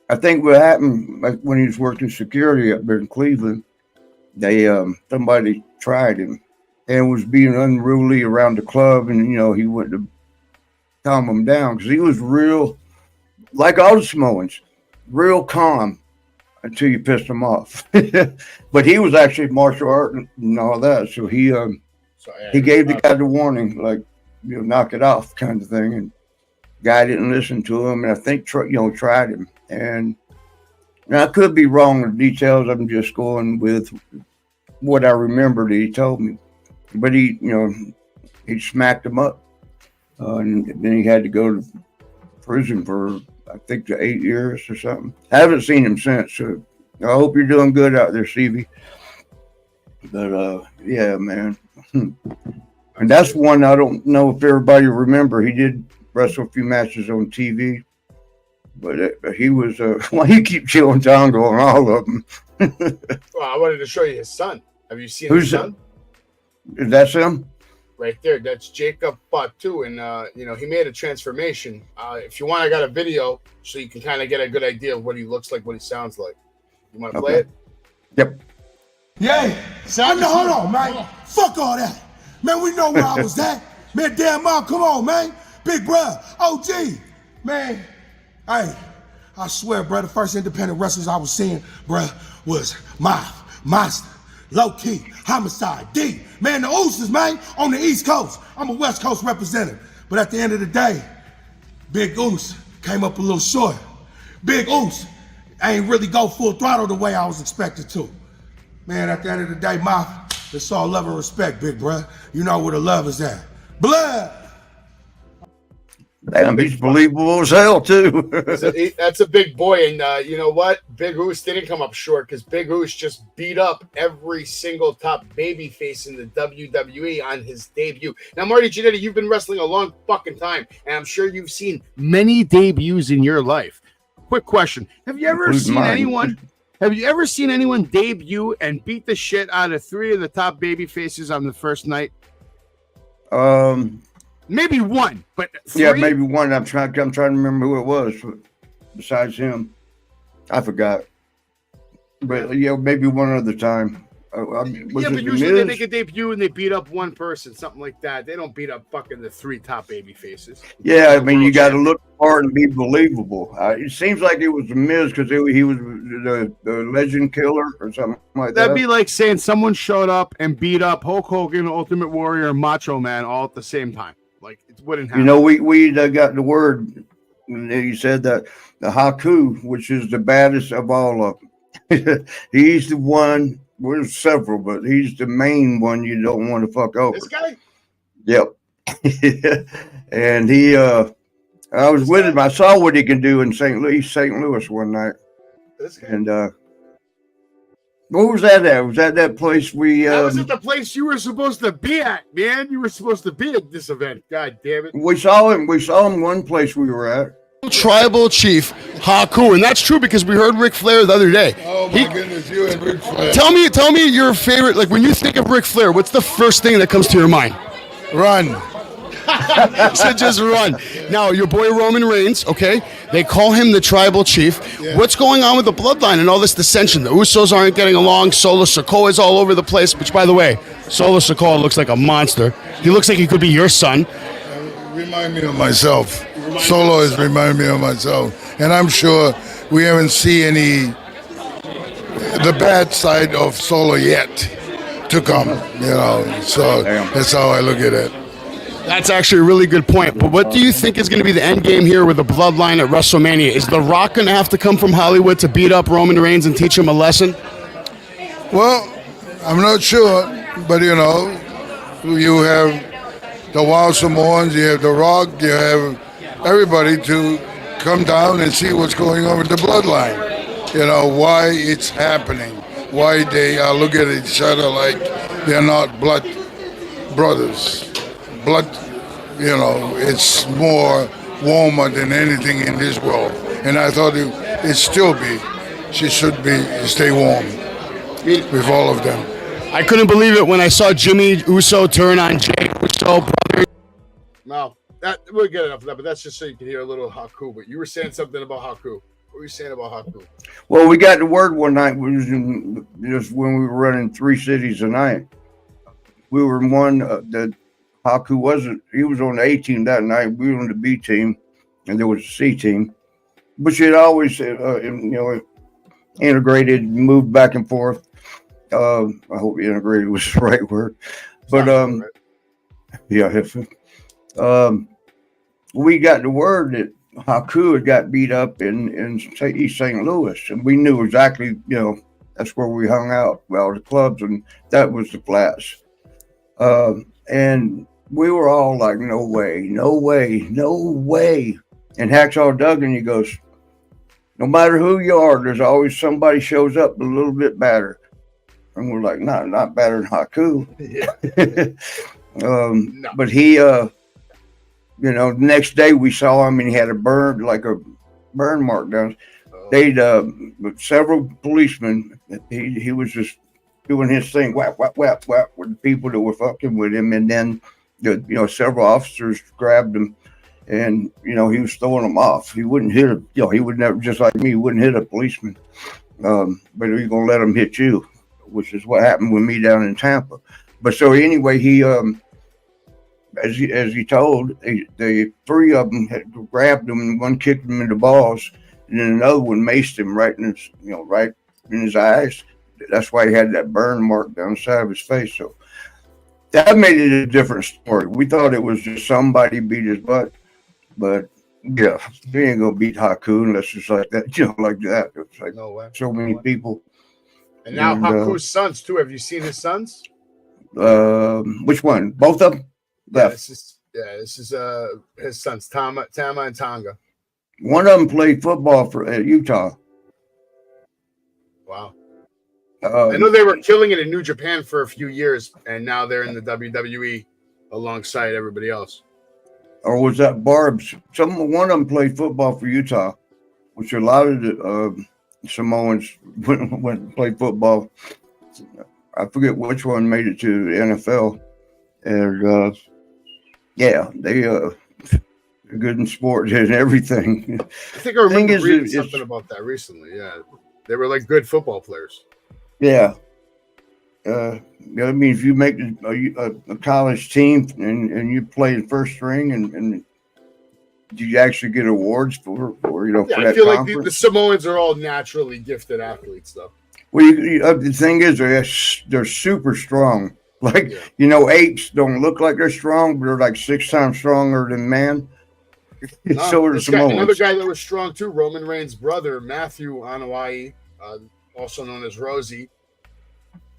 I think what happened when he was working security up there in Cleveland, somebody tried him and was being unruly around the club, and he went to calm him down because he was real, like all the Samoans, real calm until you pissed him off. But he was actually martial art and all that, so he gave the guy the warning, like, knock it off kind of thing, and guy didn't listen to him, and I think tried him. And now I could be wrong in the details. I'm just going with what I remember that he told me. But he smacked him up, and then he had to go to prison for, I think, 8 years or something. I haven't seen him since, so I hope you're doing good out there, Stevie. But yeah, man. And that's one I don't know if everybody remember. He did wrestle a few matches on TV, but he was why you keep chewing tongue on all of them. Well, I wanted to show you his son. Have you seen his son? Is that him? Right there. That's Jacob Batu, and he made a transformation. If you want, I got a video so you can kind of get a good idea of what he looks like, what he sounds like. You want to play it? Yep. Yeah. Hold on, man. Fuck all that. Man, we know where I was at. Man, damn mom, come on, man. Big bruh, OG. Man, hey, I swear, bro, the first independent wrestlers I was seeing, bro, was Monster, Low Key, Homicide, D. Man, the Ooses, man, on the East Coast. I'm a West Coast representative. But at the end of the day, Big Oos came up a little short. Big Oos ain't really go full throttle the way I was expected to. Man, at the end of the day, it's all love and respect, big bruh. You know where the love is at. Blood! Damn, he's believable as hell, too. That's a big boy, and you know what? Big Oos didn't come up short because Big Oos just beat up every single top baby face in the WWE on his debut. Now, Marty Jannetty, you've been wrestling a long fucking time, and I'm sure you've seen many debuts in your life. Quick question. Have you ever seen anyone debut and beat the shit out of 3 of the top baby faces on the first night? Maybe one, but 3? Yeah, maybe one. I'm trying to remember who it was besides him. I forgot. But yeah, maybe one other time. But usually they make a debut and they beat up one person, something like that. They don't beat up fucking the 3 top baby faces. Yeah, I mean, you got to look hard and be believable. It seems like it was the Miz because he was the legend killer or something like that. That'd be like saying someone showed up and beat up Hulk Hogan, Ultimate Warrior, and Macho Man all at the same time. Like, it wouldn't happen. We got the word. He said that the Haku, which is the baddest of all of them. He's the one. There's several, but he's the main one you don't want to fuck over. This guy? Yep. And I was with him. I saw what he can do in St. Louis one night. This guy? And what was that at? Was that place that was at the place you were supposed to be at, man. You were supposed to be at this event. God damn it. We saw him one place we were at. Tribal Chief Haku, and that's true because we heard Ric Flair the other day. Oh my goodness, you and Ric Flair. Tell me your favorite. Like when you think of Ric Flair, what's the first thing that comes to your mind? Run. So just run. Now your boy Roman Reigns, okay? They call him the Tribal Chief. Yeah. What's going on with the bloodline and all this dissension? The Usos aren't getting along. Solo Sikoa's all over the place. Which, by the way, Solo Sikoa looks like a monster. He looks like he could be your son. Remind me of myself. Solo is reminding me of myself, and I'm sure we haven't seen the bad side of Solo yet to come. So that's how I look at it. That's actually a really good point. But what do you think is going to be the end game here with the bloodline at WrestleMania? Is The Rock going to have to come from Hollywood to beat up Roman Reigns and teach him a lesson? Well, I'm not sure, but you have the Wild Samoans, you have The Rock, you have everybody to come down and see what's going on with the bloodline. Why it's happening, why they look at each other like they're not blood brothers. Blood, it's more warmer than anything in this world. And I thought she should stay warm with all of them. I couldn't believe it when I saw Jimmy Uso turn on Jay Uso, brother. No. We'll get enough of that, but that's just so you can hear a little Haku. But you were saying something about Haku. What were you saying about Haku? Well, we got the word one night. Just when we were running 3 cities a night. We were in one that Haku wasn't. He was on the A team that night. We were on the B team, and there was a C team. But she had always, integrated, moved back and forth. I hope integrated was the right word. But yeah. We got the word that Haku had got beat up in East St. Louis, and we knew exactly, that's where we hung out, well, the clubs, and that was the Flats. And we were all like, no way, no way, no way. And Hacksaw Duggan, he goes, no matter who you are, there's always somebody shows up a little bit better. And we're like, not better than Haku. No. But he, the next day we saw him and he had a burn mark down. They'd several policemen. He was just doing his thing, whap, whap, whap, whap, with the people that were fucking with him. And then, several officers grabbed him and, he was throwing them off. He wouldn't hit him. He would never, just like me, he wouldn't hit a policeman. But he's going to let him hit you, which is what happened with me down in Tampa. But so anyway, he, as he told, the 3 of them had grabbed him, and one kicked him in the balls, and then another one maced him right in his, right in his eyes. That's why he had that burn mark down the side of his face. So that made it a different story. We thought it was just somebody beat his butt, but yeah, he ain't gonna beat Haku unless it's like that, like that. It's like No way. so many people. And now Haku's sons too. Have you seen his sons? Which one? Both of them? Yeah, this is his sons, Tama and Tonga. One of them played football for Utah. Wow. I know they were killing it in New Japan for a few years, and now they're in the WWE alongside everybody else. Or was that Barb's? One of them played football for Utah, which a lot of the Samoans went and played football. I forget which one made it to the NFL. And they good in sports and everything. I think I remember reading something about that recently. Yeah, they were like good football players. Yeah. I mean, if you make a college team and you play in first string, and do you actually get awards for for that I feel conference? like the Samoans are all naturally gifted athletes, though. Well, the thing is, they're super strong. Like, apes don't look like they're strong, but they're like 6 times stronger than man. So are the Samoans. Another guy that was strong too, Roman Reigns' brother, Matthew Anoa'i, also known as Rosie.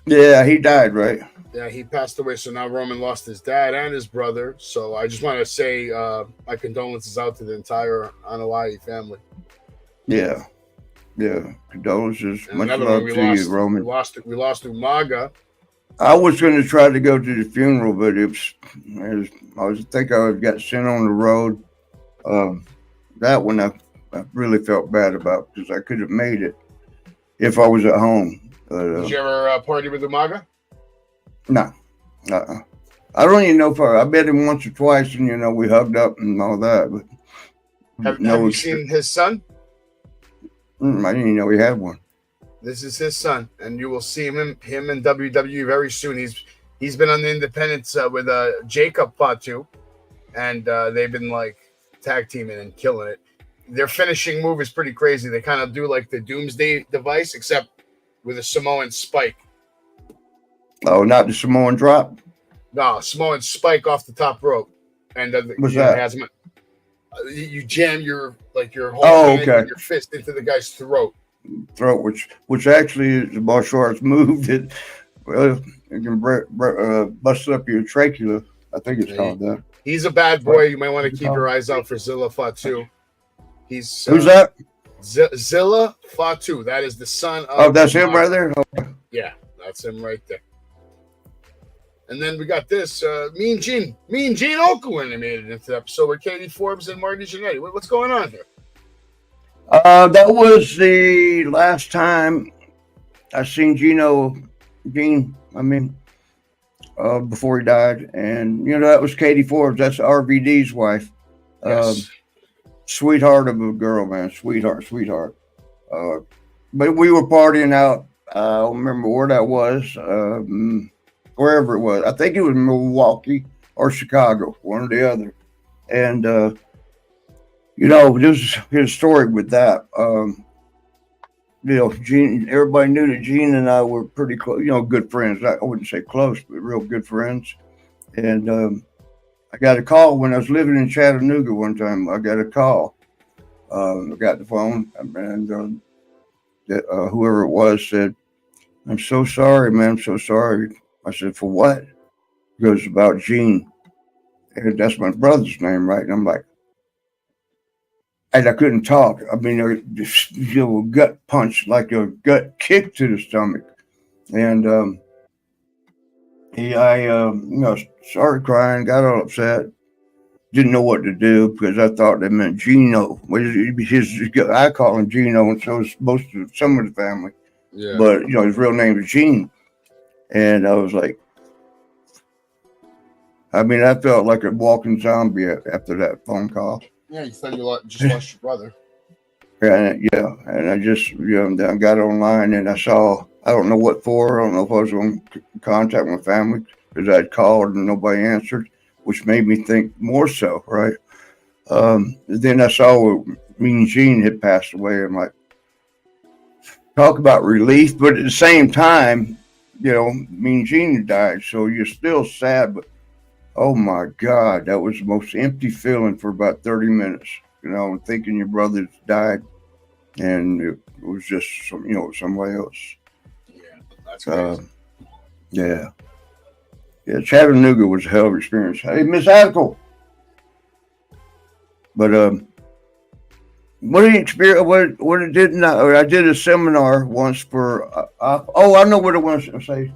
Yeah, he died, right? Yeah, he passed away. So now Roman lost his dad and his brother. So I just want to say my condolences out to the entire Anoa'i family. Yeah. Condolences. And much love to you, Roman. We lost Umaga. I was going to try to go to the funeral, but I think I got sent on the road. That one I really felt bad about because I could have made it if I was at home. Did you ever party with Umaga? No. I don't even know if I met him once or twice, and we hugged up and all that. But have you seen his son? I didn't even know he had one. This is his son, and you will see him in WWE very soon. He's been on the independents with Jacob Fatu, and they've been like tag teaming and killing it. Their finishing move is pretty crazy. They kind of do like the Doomsday device, except with a Samoan spike. Oh, not the Samoan drop? No, Samoan spike off the top rope, and what's that? Has him, you jam your whole hand with your fist into the guy's throat. Which actually is a martial arts move that it can bust up your trachea. I think it's called that. He's a bad boy. You might want to keep your eyes out for Zilla Fatu. Who's that? Zilla Fatu. That is the son of. Oh, that's him right there. Okay. Yeah, that's him right there. And then we got this Mean Gene Oku made it into the episode with Katie Forbes and Marty Jannetty. What's going on here? That was the last time I seen Gene, before he died. And, that was Katie Forbes. That's RVD's wife. Yes. Sweetheart of a girl, man. Sweetheart. But we were partying out. I don't remember where that was. Wherever it was. I think it was Milwaukee or Chicago, one or the other. And, this is his story with that. Gene, everybody knew that Gene and I were pretty close, good friends. I wouldn't say close, but real good friends. And I got a call when I was living in Chattanooga one time. I got a call. I got the phone, and whoever it was said, "I'm so sorry, man. I'm so sorry." I said, "For what?" He goes, "About Gene." And that's my brother's name, right? And I'm like, and I couldn't talk. I mean, just a gut punch, like a gut kick to the stomach. And I started crying, got all upset, didn't know what to do because I thought they meant Gino. I call him Gino, and so is some of the family. Yeah. But his real name is Gene. And I was like, I felt like a walking zombie after that phone call. Yeah, you thought you just lost your brother. And I just, I got online and I saw, I don't know what for. I don't know if I was going to contact my family because I'd called and nobody answered, which made me think more so, right? Then I saw Mean Gene had passed away. I'm like, talk about relief, but at the same time, Mean Gene had died, so you're still sad, but oh my God, that was the most empty feeling for about 30 minutes, thinking your brother died and it was just somebody else. Yeah, that's crazy. Yeah, Chattanooga was a hell of an experience. Hey, Miss Addie. But what did you experience? What it did not? I did a seminar once for. I know what I want to say.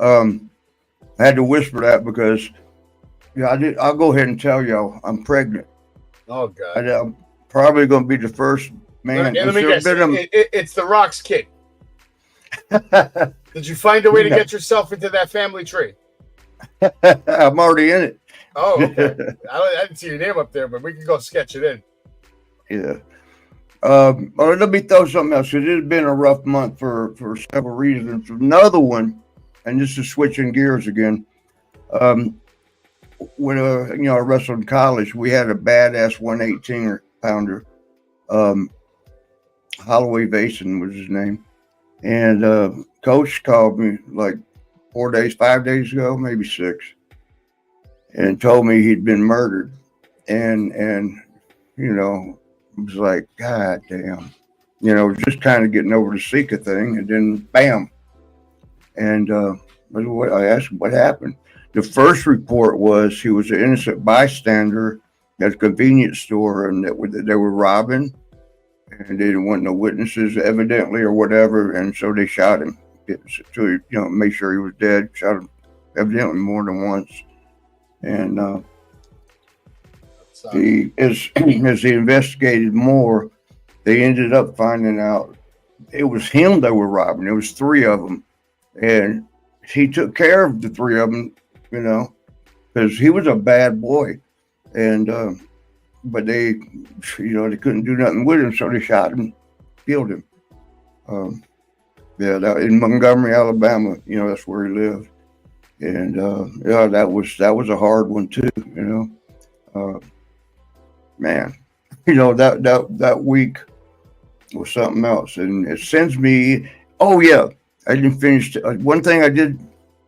I had to whisper that because I'll go ahead and tell y'all I'm pregnant. Oh God! I'm probably going to be the first man. Let me guess. It's the Rock's kid. Did you find a way to get yourself into that family tree? I'm already in it. Oh, okay. I didn't see your name up there, but we can go sketch it in. Yeah. Let me throw something else because it's been a rough month for several reasons. Another one, and this is switching gears again. When I wrestled in college, we had a badass 118 pounder. Holloway Vason was his name, and coach called me like 5 days ago, maybe 6, and told me he'd been murdered, and it was like, God damn, just kind of getting over the Sika thing, and then bam. And I asked him what happened. The first report was he was an innocent bystander at a convenience store, and that they were robbing, and they didn't want no witnesses, evidently, or whatever, and so they shot him to make sure he was dead. Shot him evidently more than once, and as they investigated more, they ended up finding out it was him they were robbing. There was 3 of them, and he took care of the 3 of them, because he was a bad boy, and but they couldn't do nothing with him, so they shot him, killed him. In Montgomery, Alabama, that's where he lived, and that was a hard one too, man. That week was something else, and it sends me. Oh yeah, I didn't finish. One thing I did,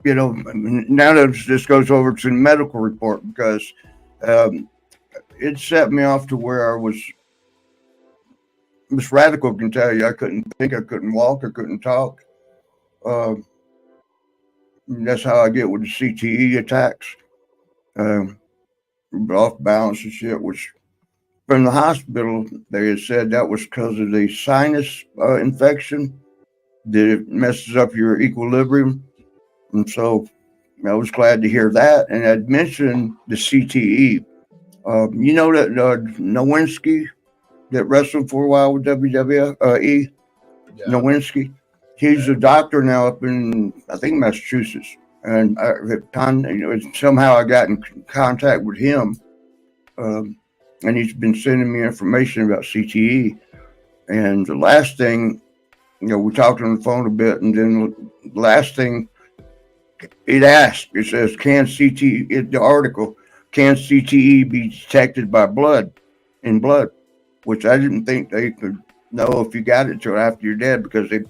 now that this goes over to the medical report because it set me off to where I was. Miss Radical can tell you I couldn't think, I couldn't walk, I couldn't talk. That's how I get with the CTE attacks. Off balance and shit, which from the hospital, they had said that was because of the sinus infection, that it messes up your equilibrium. And so I was glad to hear that. And I'd mentioned the CTE. That Nowinski that wrestled for a while with WWE, Nowinski. He's a doctor now up in, I think, Massachusetts. And somehow I got in contact with him. and he's been sending me information about CTE. And the last thing, we talked on the phone a bit, and then the last thing it asked, it says, can CTE, the article, can CTE be detected by blood, which I didn't think they could know if you got it till after you're dead, because they,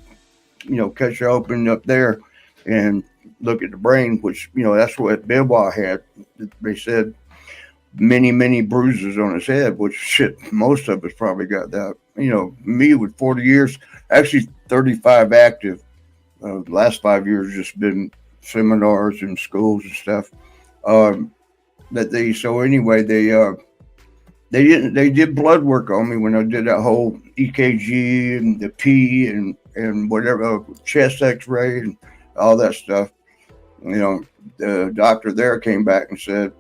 cut you open up there and look at the brain, which, that's what Benoit had. They said many bruises on his head, which shit, most of us probably got that. Me with 40 years, actually 35 active. The last 5 years just been seminars and schools and stuff. They did blood work on me when I did that whole EKG and the P and whatever, chest X-ray and all that stuff. The doctor there came back and said,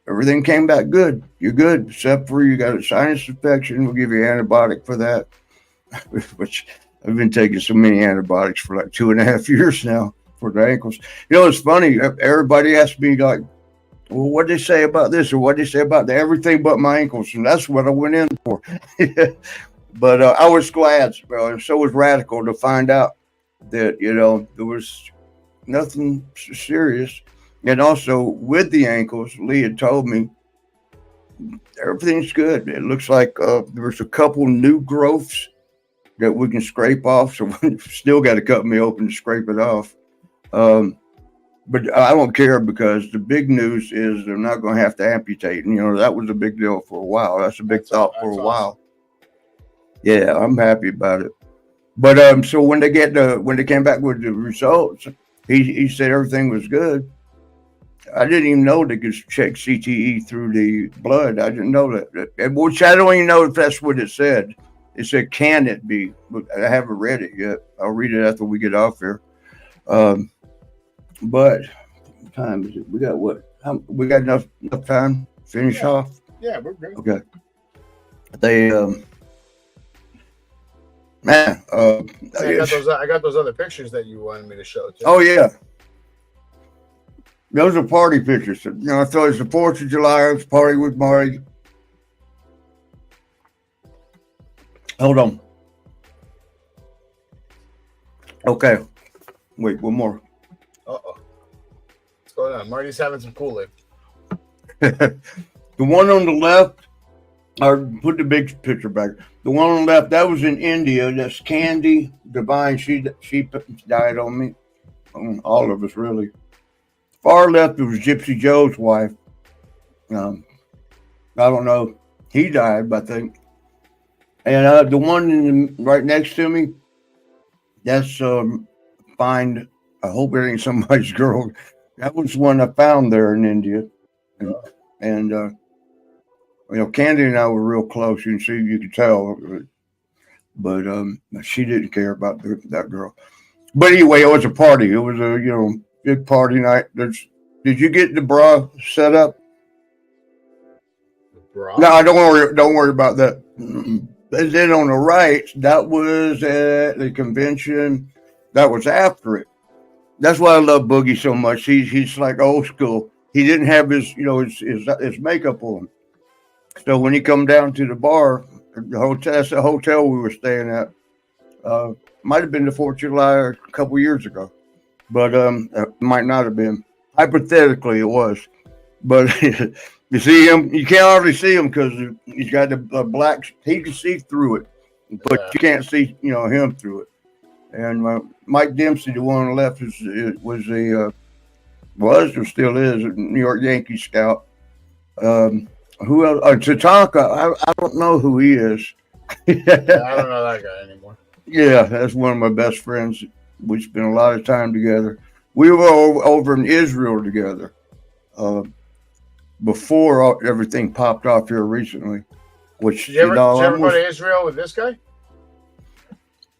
everything came back good. You're good, except for you got a sinus infection. We'll give you an antibiotic for that, which I've been taking so many antibiotics for like 2.5 years now for the ankles. It's funny. Everybody asks me like, well, what did they say about this or what did they say about that? Everything but my ankles. And that's what I went in for. But I was glad, so was Radical, to find out that, there was nothing serious. And also with the ankles, Lee had told me everything's good. It looks like there's a couple new growths that we can scrape off. So we still got to cut me open to scrape it off. But I don't care, because the big news is they're not going to have to amputate. And, that was a big deal for a while. That's a big thought for a while. Yeah, I'm happy about it. But so when they came back with the results, he said everything was good. I didn't even know they could check CTE through the blood. I didn't know that. Which I don't even know if that's what it said. It said, can it be? But I haven't read it yet. I'll read it after we get off here. But what time is it? We got what? We got enough time to finish off? Yeah, we're good. Okay. They, man. I got those other pictures that you wanted me to show too. Oh, yeah. Those are party pictures. I thought it's the 4th of July. It's Party with Marty. Hold on. Okay. Wait, one more. Uh-oh. What's going on? Marty's having some Kool-Aid. The one on the left, or put the big picture back. The one on the left, that was in India. That's Candy Divine. She died on me. On all of us, really. Far left, it was Gypsy Joe's wife. I don't know. He died, I think. And the one right next to me, that's Find. I hope it ain't somebody's girl. That was one I found there in India. And Candy and I were real close. You could tell. But she didn't care about that girl. But anyway, it was a party. It was a, big party night. Did you get the bra set up? Bra? No, don't worry about that. And then on the right, that was at the convention. That was after it. That's why I love Boogie so much. He's like old school. He didn't have his makeup on. So when he come down to the bar, the hotel, that's the hotel we were staying at. Might have been the 4th of July a couple years ago. But it might not have been. Hypothetically, it was. But you see him, you can't hardly see him because he's got the black. He can see through it, but you can't see, him through it. And Mike Dempsey, the one on the left, was or still is a New York Yankees scout. Who else? Tatanka. I don't know who he is. I don't know that guy anymore. Yeah, that's one of my best friends. We spent a lot of time together. We were over in Israel together before everything popped off here recently. Which did you ever go to Israel with this guy?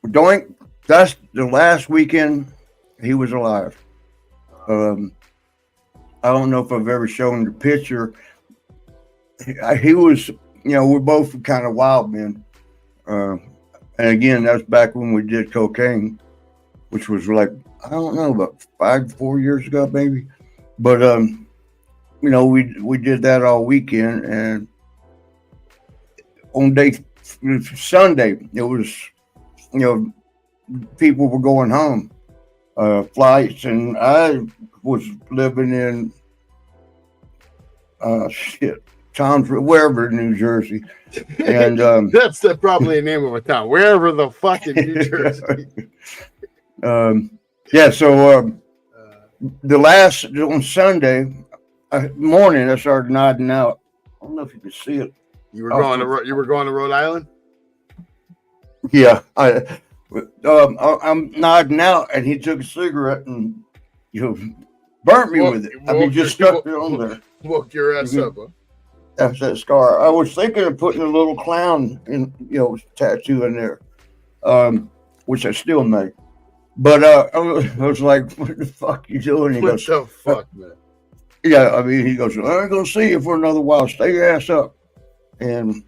Doink. That's the last weekend he was alive. I don't know if I've ever shown the picture. He was, we're both kind of wild men. And again, that's back when we did cocaine, which was like, I don't know, about 4 years ago, maybe. But we did that all weekend, and on Sunday, it was, people were going home, flights, and I was living in, wherever in New Jersey. And that's probably the name of a town, wherever the fuck in New Jersey. On Sunday morning, I started nodding out. I don't know if you can see it. You were going to Rhode Island? Yeah, I'm nodding out, and he took a cigarette and burnt me with it. Just stuck it on there. Woke your ass up, huh? That's that scar. I was thinking of putting a little clown tattoo in there, which I still make. But I was like, "What the fuck you doing?" He goes, "What the fuck, man?" Yeah, he goes, "I ain't gonna see you for another while. Stay your ass up." And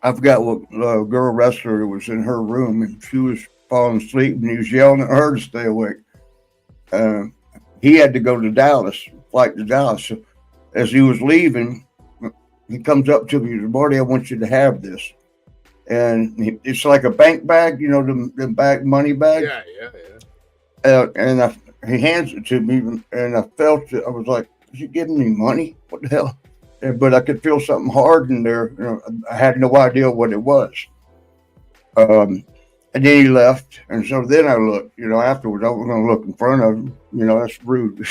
I forgot what girl wrestler was in her room, and she was falling asleep, and he was yelling at her to stay awake. He had to go to Dallas, flight to Dallas. So as he was leaving, he comes up to me and says, "Marty, I want you to have this." And it's like a bank bag, the bag, money bag. Yeah. And he hands it to me, and I felt it. I was like, "Is he giving me money? What the hell?" But I could feel something hard in there. I had no idea what it was. And then he left, and so then I looked. Afterwards, I was going to look in front of him. That's rude.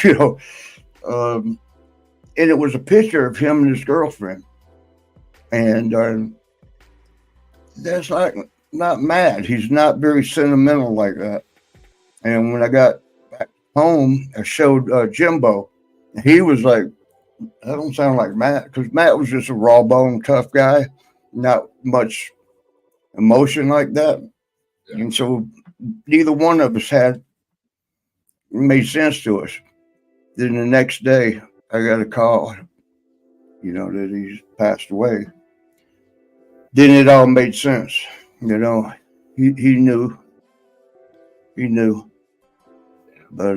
And it was a picture of him and his girlfriend, and that's like not mad. He's not very sentimental like that. And when I got back home, I showed Jimbo. He was like, "That don't sound like Matt," because Matt was just a raw bone, tough guy, not much emotion like that. Yeah. And so neither one of us made sense to us. Then the next day, I got a call, that he's passed away. Then it all made sense. He knew. He knew. But,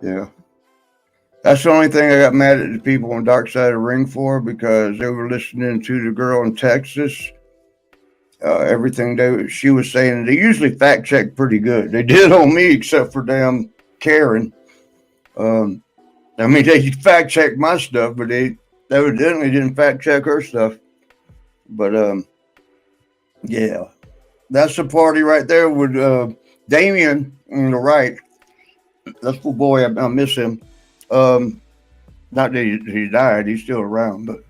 yeah. That's the only thing I got mad at the people on Dark Side of the Ring for, because they were listening to the girl in Texas. Everything she was saying, they usually fact check pretty good. They did on me, except for damn Karen. They fact checked my stuff, but they evidently didn't fact check her stuff. But yeah, that's the party right there with Damien on the right. That's the boy. I miss him. Not that he died; he's still around. But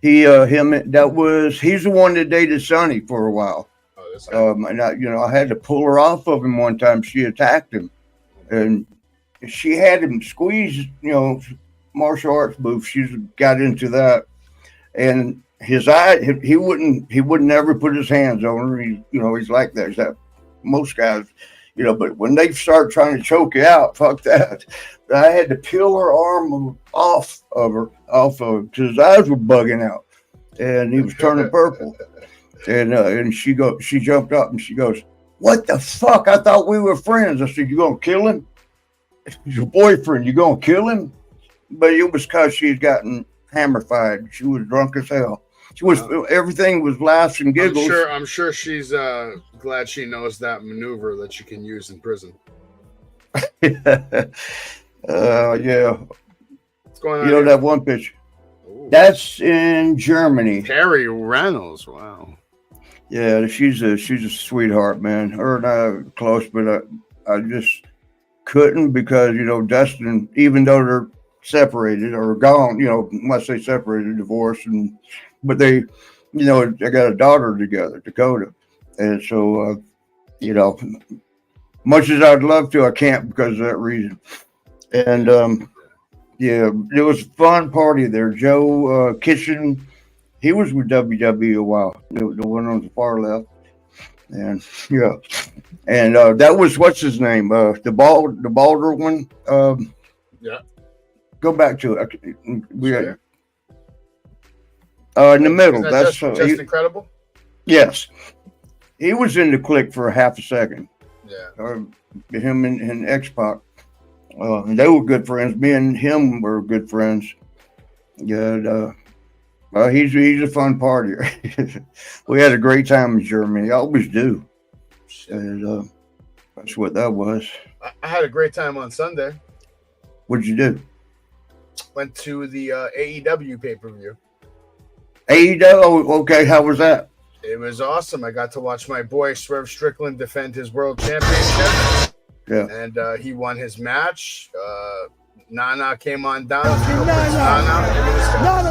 he's the one that dated Sonny for a while. Oh, that's right. And I had to pull her off of him one time. She attacked him, and she had him squeezed. Martial arts move. She got into that, and his eye. He wouldn't ever put his hands on her. He's like that. He's that. Most guys. But when they start trying to choke you out, fuck that. I had to peel her arm off of her because his eyes were bugging out, and he was turning purple. And she jumped up and she goes, "What the fuck? I thought we were friends." I said, "You gonna kill him? He's your boyfriend. You gonna kill him?" But it was because she'd gotten hammer-fied. She was drunk as hell. Everything was laughs and giggles. I'm sure she's glad she knows that maneuver that you can use in prison. Yeah. What's going on? That one picture. Ooh. That's in Germany. Terry Reynolds. Wow. Yeah, she's a sweetheart, man. Her and I are close, but I just couldn't because Dustin, even though they're separated or gone, unless they separated, divorced, but they got a daughter together, Dakota. And so, much as I'd love to, I can't because of that reason. And, it was a fun party there. Joe Kitchen, he was with WWE a while, the one on the far left. And, yeah. And that was, what's his name? The balder one. Yeah. Go back to it. Sure. In the middle. That's just incredible. Yes, he was in the clique for a half a second. Yeah, him and X-Pac, They were good friends. Me and him were good friends. Yeah, well, he's a fun partier. We had a great time in Germany. Always do. And that's what that was. I had a great time on Sunday. What'd you do? Went to the AEW pay-per-view. AEW? Oh, okay. How was that? It was awesome. I got to watch my boy Swerve Strickland defend his world championship. Yeah. And he won his match. Nana came on down. Nana,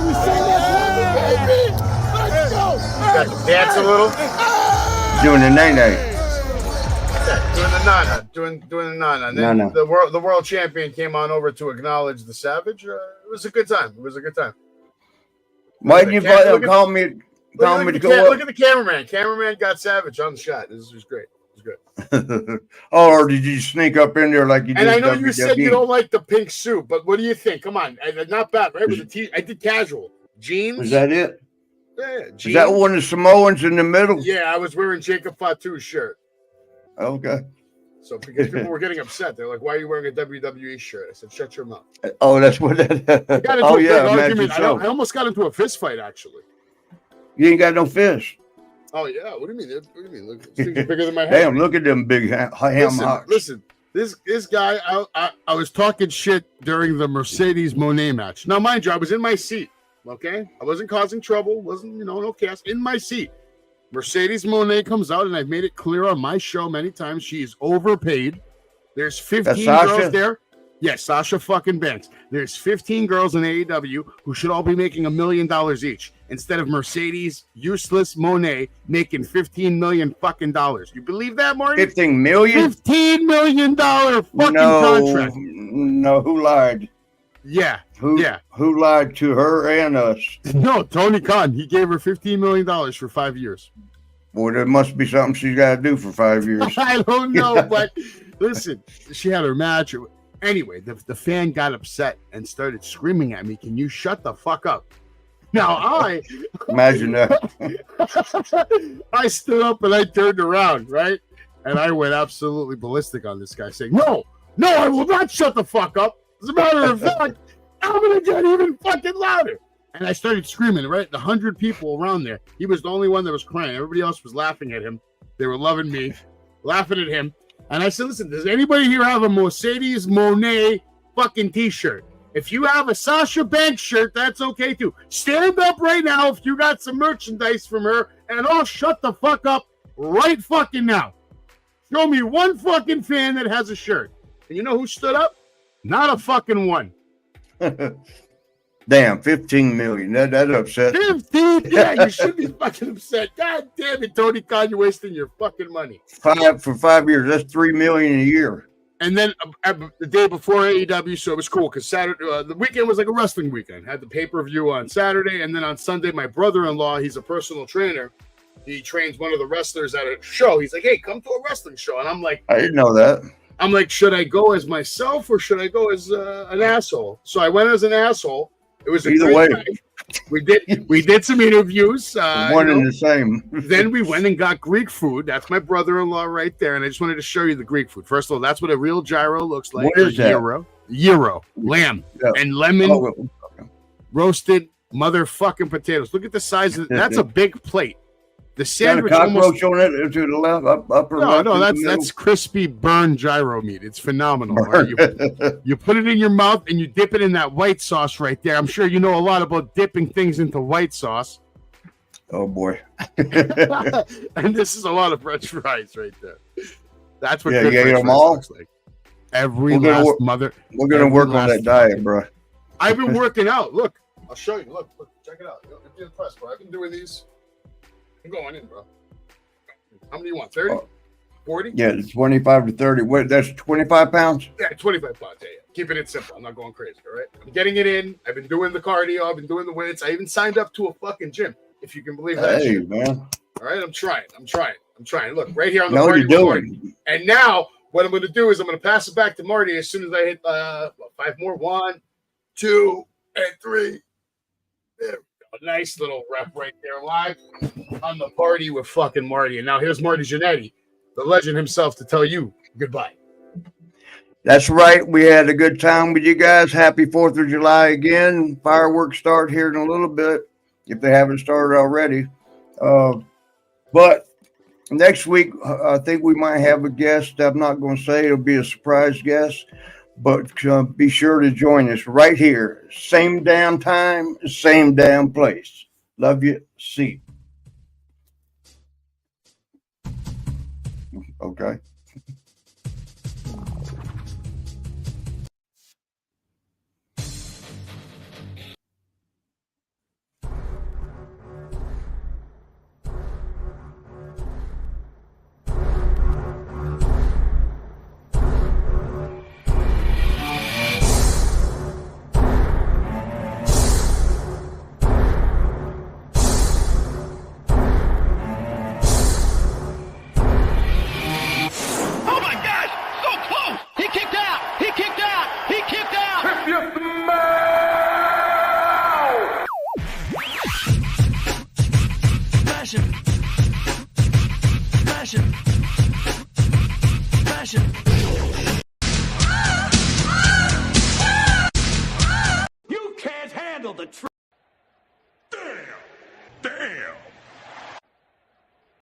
we say that, let's go. Got to dance a little. Doing the nay-nay. Doing the Nana. Doing the Nana. And then Nana. the world champion came on over to acknowledge the Savage. It was a good time. Why didn't you call me? Call me to go up? Look at the cameraman. Cameraman got Savage on the shot. This was great. Good. Oh, or did you sneak up in there like you did? And I know WWE? you said you don't like the pink suit, but what do you think? Come on, not bad, right? With the I did casual jeans. Is that it? Yeah, jeans. Is that one of the Samoans in the middle? Yeah, I was wearing Jacob Fatu's shirt. Okay. So because people were getting upset, they're like, "Why are you wearing a WWE shirt?" I said, "Shut your mouth." Oh, that's what that. Oh yeah, argument. I almost got into a fist fight actually. You ain't got no fist. Oh yeah, what do you mean? Look, this thing's bigger than my head. Damn, look at them big ham hocks. Listen, this guy, I was talking shit during the Mercedes Monet match. Now, mind you, I was in my seat. Okay, I wasn't causing trouble. Wasn't no chaos in my seat. Mercedes Monet comes out, and I've made it clear on my show many times she is overpaid. There's 15 girls there. Yes, Sasha fucking Banks. There's 15 girls in AEW who should all be making $1 million each instead of Mercedes useless Monet making $15 million fucking dollars. You believe that, Marty? 15 million? $15 million fucking contract. No, who lied? Yeah. Who lied to her and us? No, Tony Khan. He gave her $15 million for 5 years. Boy, there must be something she's got to do for 5 years. I don't know, but listen, she had her match. Anyway, the fan got upset and started screaming at me, "Can you shut the fuck up?" Now I imagine that. I stood up and I turned around, right? And I went absolutely ballistic on this guy, saying, No, I will not shut the fuck up. As a matter of fact, I'm gonna get even fucking louder. And I started screaming, right? The 100 people around there. He was the only one that was crying. Everybody else was laughing at him. They were loving me, laughing at him. And I said, listen, does anybody here have a Mercedes Monet fucking t-shirt? If you have a Sasha Banks shirt, that's okay too. Stand up right now if you got some merchandise from her, and I'll shut the fuck up right fucking now. Show me one fucking fan that has a shirt. And you know who stood up? Not a fucking one. Damn, 15 million. That upset. 15? Yeah, you should be fucking upset. God damn it, Tony Khan, you're wasting your fucking money. For 5 years, that's 3 million a year. And then the day before AEW, so it was cool because Saturday, the weekend was like a wrestling weekend. Had the pay-per-view on Saturday, and then on Sunday, my brother-in-law, he's a personal trainer. He trains one of the wrestlers at a show. He's like, "Hey, come to a wrestling show," and I'm like, I didn't know that. I'm like, should I go as myself or should I go as an asshole? So I went as an asshole. It was either way. We did some interviews. One and the same. Then we went and got Greek food. That's my brother-in-law right there. And I just wanted to show you the Greek food. First of all, that's what a real gyro looks like. What is that? Gyro, lamb, and lemon roasted motherfucking potatoes. Look at the size of it. That's a big plate. The sandwich got a cockroach on it to the left, upper left. No, that's crispy burned gyro meat. It's phenomenal. Right? You put it in your mouth and you dip it in that white sauce right there. I'm sure you know a lot about dipping things into white sauce. Oh boy! And this is a lot of French fries right there. That's what. Yeah, good you ate French them fries all. looks like. We're gonna work on that diet, bro. I've been working out. Look, I'll show you. Look, check it out. You'll be impressed, bro. I've been doing these. I'm going in, bro. How many do you want? 30? 40? Yeah, it's 25 to 30. What? That's 25 pounds? Yeah, 25 pounds. Yeah. Keeping it simple. I'm not going crazy, all right? I'm getting it in. I've been doing the cardio. I've been doing the weights. I even signed up to a fucking gym, if you can believe that. Hey, shit. man. All right, I'm trying. Look, right here on the know what Party you're with doing. Marty. And now, what I'm going to do is I'm going to pass it back to Marty as soon as I hit 5 more. 1, 2, and 3. There we go. A nice little rep right there live on the Party with fucking Marty. And now here's Marty Jannetty, the legend himself, to tell you goodbye. That's right. We had a good time with you guys. Happy 4th of July again. Fireworks start here in a little bit if they haven't started already. But next week, I think we might have a guest. I'm not going to say it'll be a surprise guest, but be sure to join us right here. Same damn time, same damn place. Love you. See. Okay. You can't handle the truth.